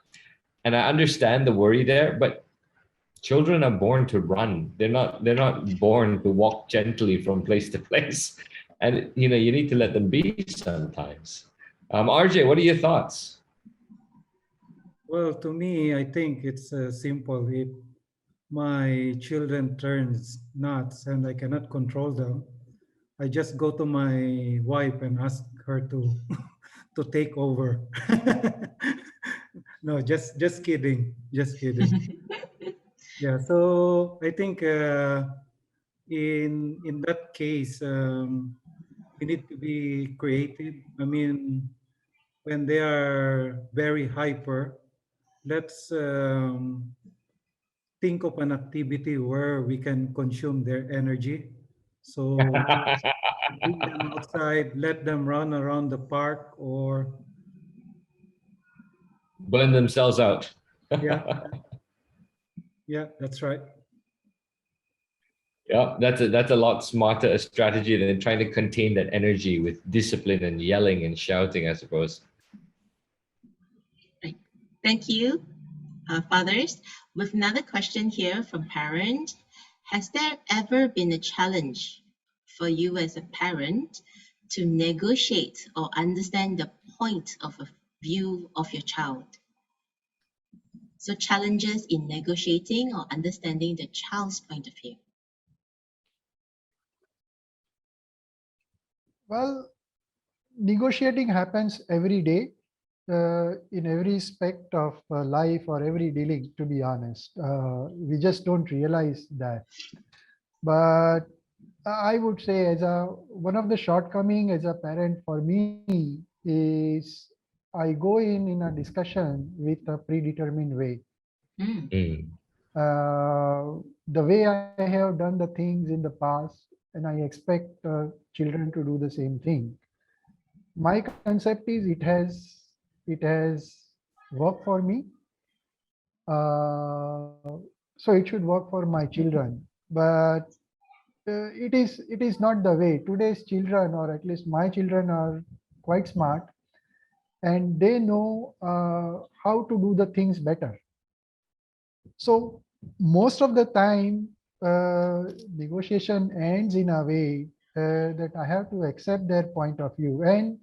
And I understand the worry there, but children are born to run. They're not born to walk gently from place to place. And you need to let them be sometimes. RJ, what are your thoughts? Well, to me, I think it's simple. my children turns nuts and I cannot control them, I just go to my wife and ask her to to take over. No, just kidding, just kidding. Yeah, so I think in that case, we need to be creative. I mean, when they are very hyper, let's think of an activity where we can consume their energy. So bring them outside, let them run around the park, or Burn themselves out. yeah, yeah, that's right. Yeah, that's a lot smarter a strategy than trying to contain that energy with discipline and yelling and shouting, I suppose. Right. Thank you, fathers. With another question here from parent. Has there ever been a challenge for you as a parent to negotiate or understand the point of a view of your child? So challenges in negotiating or understanding the child's point of view. Well, negotiating happens every day in every aspect of life or every dealing, to be honest. We just don't realize that. But I would say as a one of the shortcoming as a parent for me is I go in a discussion with a predetermined way. Mm. Mm. The way I have done the things in the past, and I expect children to do the same thing. My concept is it has worked for me, so it should work for my children. But it is not the way. Today's children, or at least my children, are quite smart, and they know how to do the things better. So most of the time, negotiation ends in a way that I have to accept their point of view, and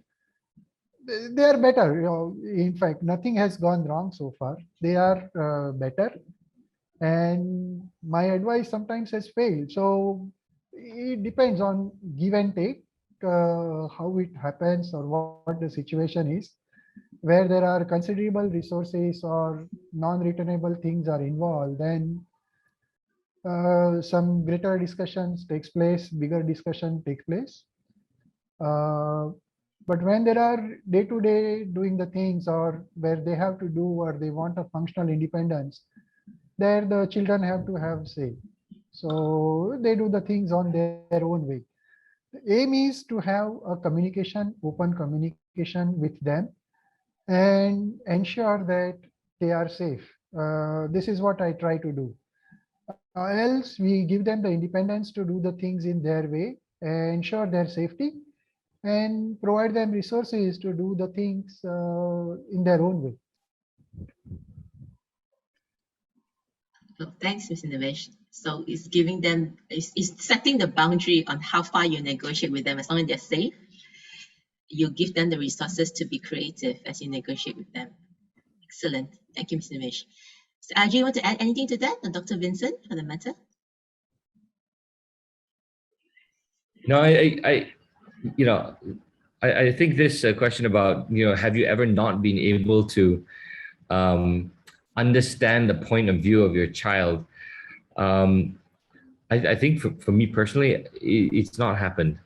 they are better. In fact, nothing has gone wrong so far. They are better, and my advice sometimes has failed. So it depends on give and take, how it happens or what the situation is. Where there are considerable resources or non-returnable things are involved, then some greater discussions takes place, bigger discussion takes place. But when there are day-to-day doing the things, or where they have to do or they want a functional independence, there the children have to have say. So they do the things on their own way. The aim is to have a communication, open communication with them, and ensure that they are safe. This is what I try to do. Else we give them the independence to do the things in their way, ensure their safety, and provide them resources to do the things in their own way. Well, thanks, Mr. Navesh. So it's giving them, it's setting the boundary on how far you negotiate with them. As long as they're safe, you give them the resources to be creative as you negotiate with them. Excellent. Thank you, Mr. Navesh. So, do you want to add anything to that, or Dr. Vincent, for the matter? No, I think this question about, have you ever not been able to understand the point of view of your child? I think for me personally, it's not happened.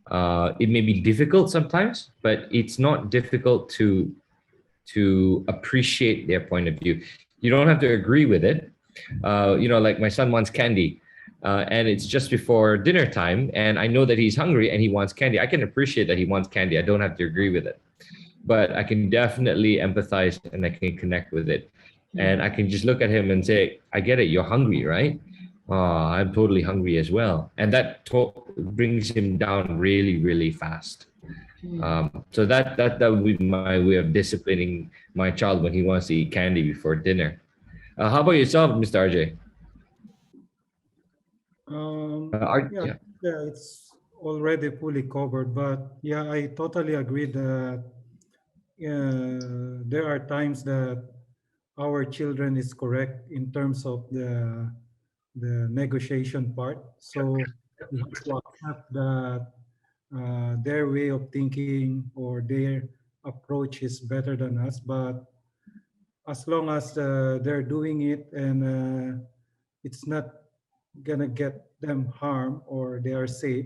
It may be difficult sometimes, but it's not difficult to appreciate their point of view. You don't have to agree with it. Like my son wants candy, and it's just before dinner time, and I know that he's hungry and he wants candy. I can appreciate that he wants candy. I don't have to agree with it, but I can definitely empathize and I can connect with it. And I can just look at him and say, I get it, you're hungry, right? I'm totally hungry as well. And that brings him down really, really fast. So that would be my way of disciplining my child when he wants to eat candy before dinner. How about yourself, Mr. RJ? Yeah, yeah, it's already fully covered, but yeah, I totally agree that there are times that our children is correct in terms of the the negotiation part. So we have to accept that their way of thinking or their approach is better than us. But as long as they're doing it and it's not gonna get them harm or they are safe,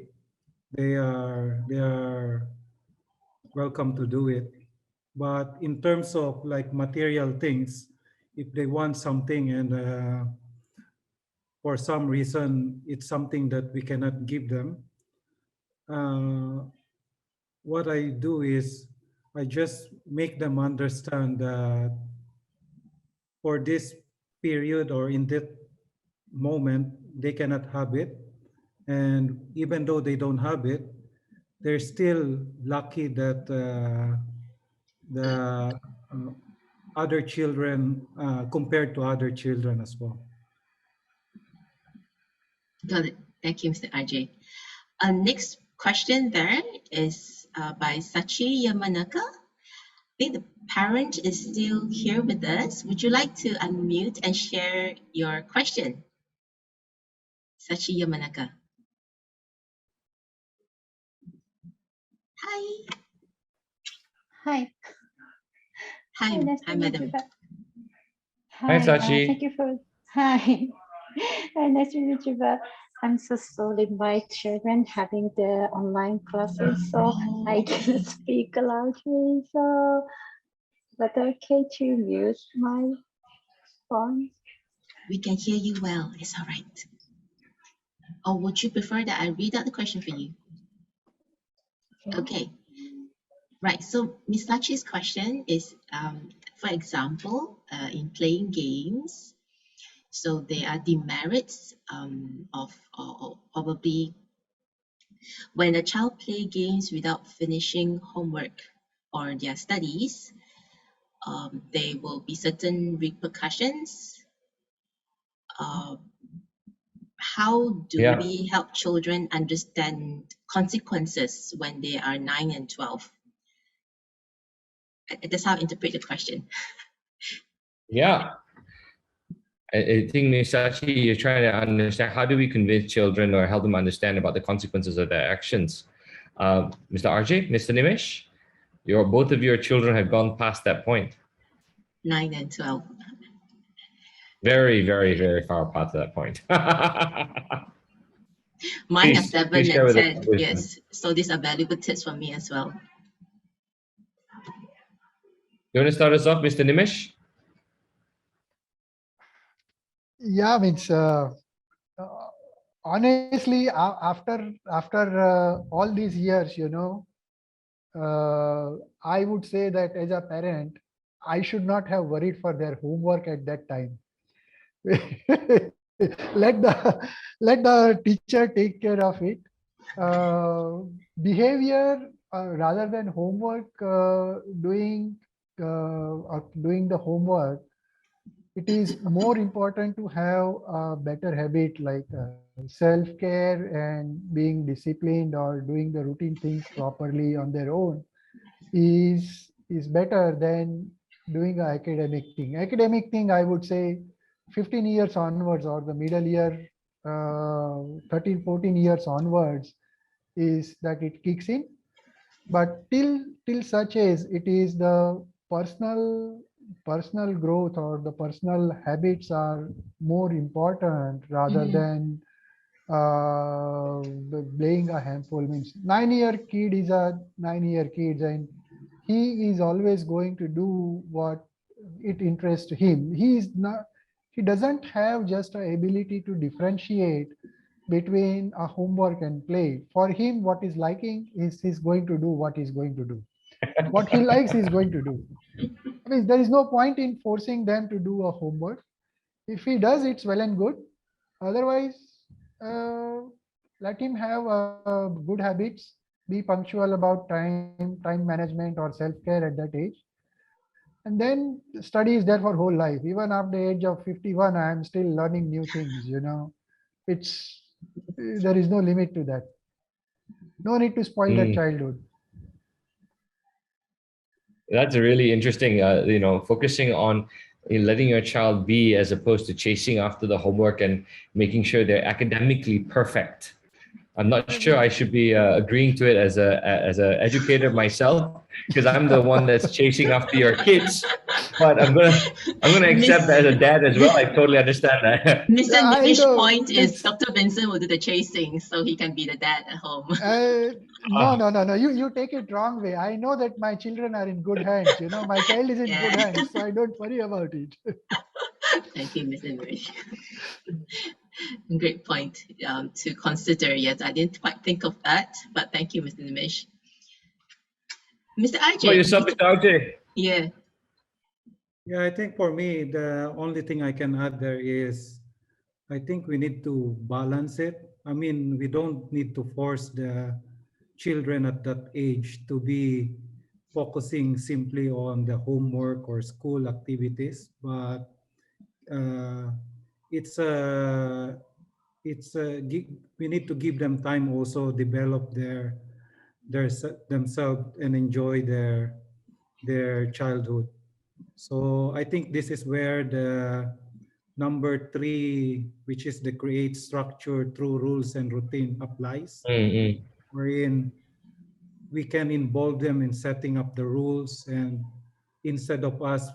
they are welcome to do it. But in terms of like material things, if they want something and for some reason it's something that we cannot give them, uh, what I do is I just make them understand that for this period or in that moment they cannot have it, and even though they don't have it, they're still lucky that the other children compared to other children as well. Got it. Thank you, Mr. RJ. Next question there is by Sachi Yamanaka. I think the parent is still here with us. Would you like to unmute and share your question? Sachi Yamanaka. Hi. Hi. Hi, Nice hi, to meet you. madam. Hi, Sachi. Thank you for. Hi. Nice to meet you. But I'm so sorry, my children having the online classes, so I cannot speak loudly. So, but okay to mute my phone. We can hear you well. It's all right. Or would you prefer that I read out the question for you? Okay. Right. So Ms. Lachi's question is, for example, in playing games, so there are demerits of or probably when a child play games without finishing homework or their studies, there will be certain repercussions. How do Yeah. we help children understand consequences when they are 9 and 12? That's how I interpret the question. Yeah. I think, Ms. Sachi, you're trying to understand how do we convince children or help them understand about the consequences of their actions. Mr. RJ, Mr. Nimesh, both of your children have gone past that point. 9 and 12. Very, very, very far past that point. Mine are Please 7 share and with us 10. wisdom. Yes. So these are valuable tips for me as well. You want to start us off, Mr. Nimesh? Yeah, means honestly, after all these years, I would say that as a parent, I should not have worried for their homework at that time. let the teacher take care of it. Behavior rather than homework, doing the homework, it is more important to have a better habit like self-care and being disciplined or doing the routine things properly on their own is better than doing an academic thing. Academic thing, I would say 15 years onwards or the middle year, 13, 14 years onwards is that it kicks in. But till such age, it is the personal growth or the personal habits are more important rather than playing a handful. Means 9-year kid is a 9-year kid and he is always going to do what it interests him. He doesn't have just an ability to differentiate between a homework and play. For him, what is liking is he's going to do what he's going to do. What he likes, he's going to do. I mean, there is no point in forcing them to do a homework. If he does, it's well and good. Otherwise, uh, let him have good habits, be punctual about time management or self-care at that age. And then study is there for whole life. Even after the age of 51, I am still learning new things, there is no limit to that. No need to spoil that childhood. That's really interesting. Focusing on letting your child be as opposed to chasing after the homework and making sure they're academically perfect. I'm not sure I should be agreeing to it as a educator myself, because I'm the one that's chasing after your kids. But I'm gonna accept that as a dad as well. I totally understand that. Mr. Yeah, I Nimish's know. point is It's, Dr. Vincent will do the chasing so he can be the dad at home. no. You take it wrong way. I know that my children are in good hands. You know, my child is in Yeah. good hands, so I don't worry about it. Thank you, Mr. Nimish. Great point to consider. Yes, I didn't quite think of that, but thank you, Mr. Nimish. Mr. How about RJ. yourself, Mr. RJ? Yeah. Yeah, I think for me, the only thing I can add there is I think we need to balance it. I mean, we don't need to force the children at that age to be focusing simply on the homework or school activities, but we need to give them time also develop themselves and enjoy their childhood. So I think this is where the number 3, which is the create structure through rules and routine, applies, wherein we can involve them in setting up the rules, and instead of us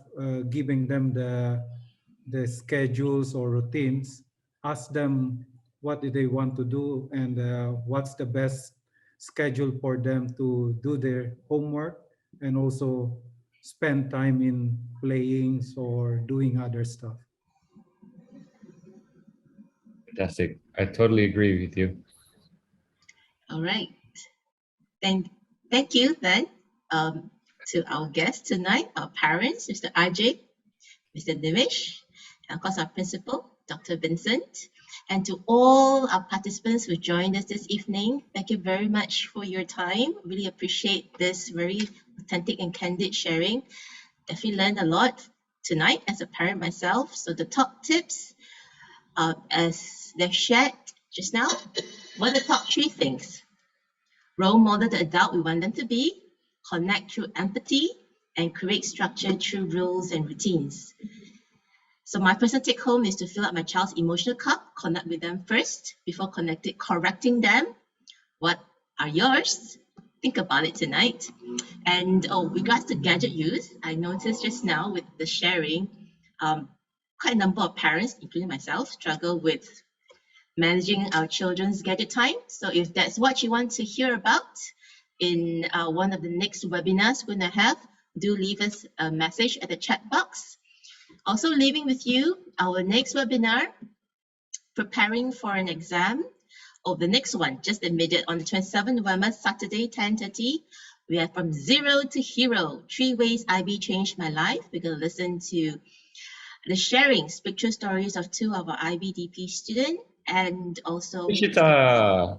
giving them the schedules or routines, ask them what do they want to do and what's the best schedule for them to do their homework and also spend time in playing or doing other stuff. Fantastic. I totally agree with you. All right. Thank you then to our guests tonight, our parents, Mr. RJ, Mr. Nimish, and of course our principal, Dr. Vincent, and to all our participants who joined us this evening. Thank you very much for your time. Really appreciate this very authentic and candid sharing. Definitely learned a lot tonight as a parent myself. So the top tips, as they've shared just now, what are the top 3 things? Role model the adult we want them to be, connect through empathy, and create structure through rules and routines. So my personal take home is to fill up my child's emotional cup, connect with them first before correcting them. What are yours? Think about it tonight. And regards to gadget use, I noticed just now with the sharing, quite a number of parents, including myself, struggle with managing our children's gadget time. So if that's what you want to hear about in one of the next webinars we're going to have, do leave us a message at the chat box. Also leaving with you our next webinar, preparing for an exam. The next one, just immediate on the 27th November, Saturday, 10:30. We are from zero to hero, 3 ways IB changed my life. We're going to listen to the sharing, spiritual stories of 2 of our IBDP students, and also Ishita.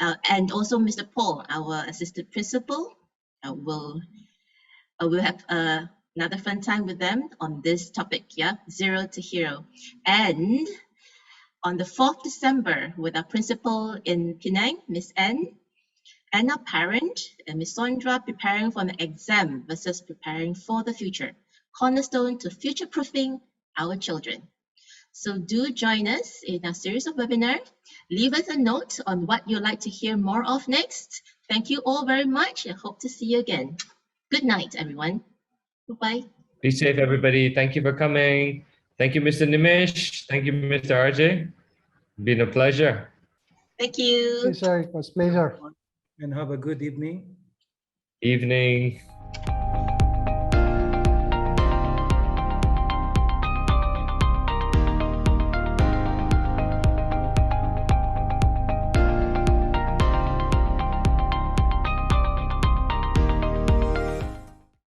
And also Mr. Paul, our assistant principal. We'll have another fun time with them on this topic, zero to hero. And on the 4th December, with our principal in Penang, Miss N, and our parent, Miss Sondra, preparing for an exam versus preparing for the future. Cornerstone to future-proofing our children. So do join us in our series of webinars. Leave us a note on what you'd like to hear more of next. Thank you all very much and hope to see you again. Good night, everyone. Bye-bye. Be safe, everybody. Thank you for coming. Thank you, Mr. Nimish. Thank you, Mr. RJ. Been a pleasure. Thank you. Yes, sir. It was a pleasure. And have a good evening. Evening.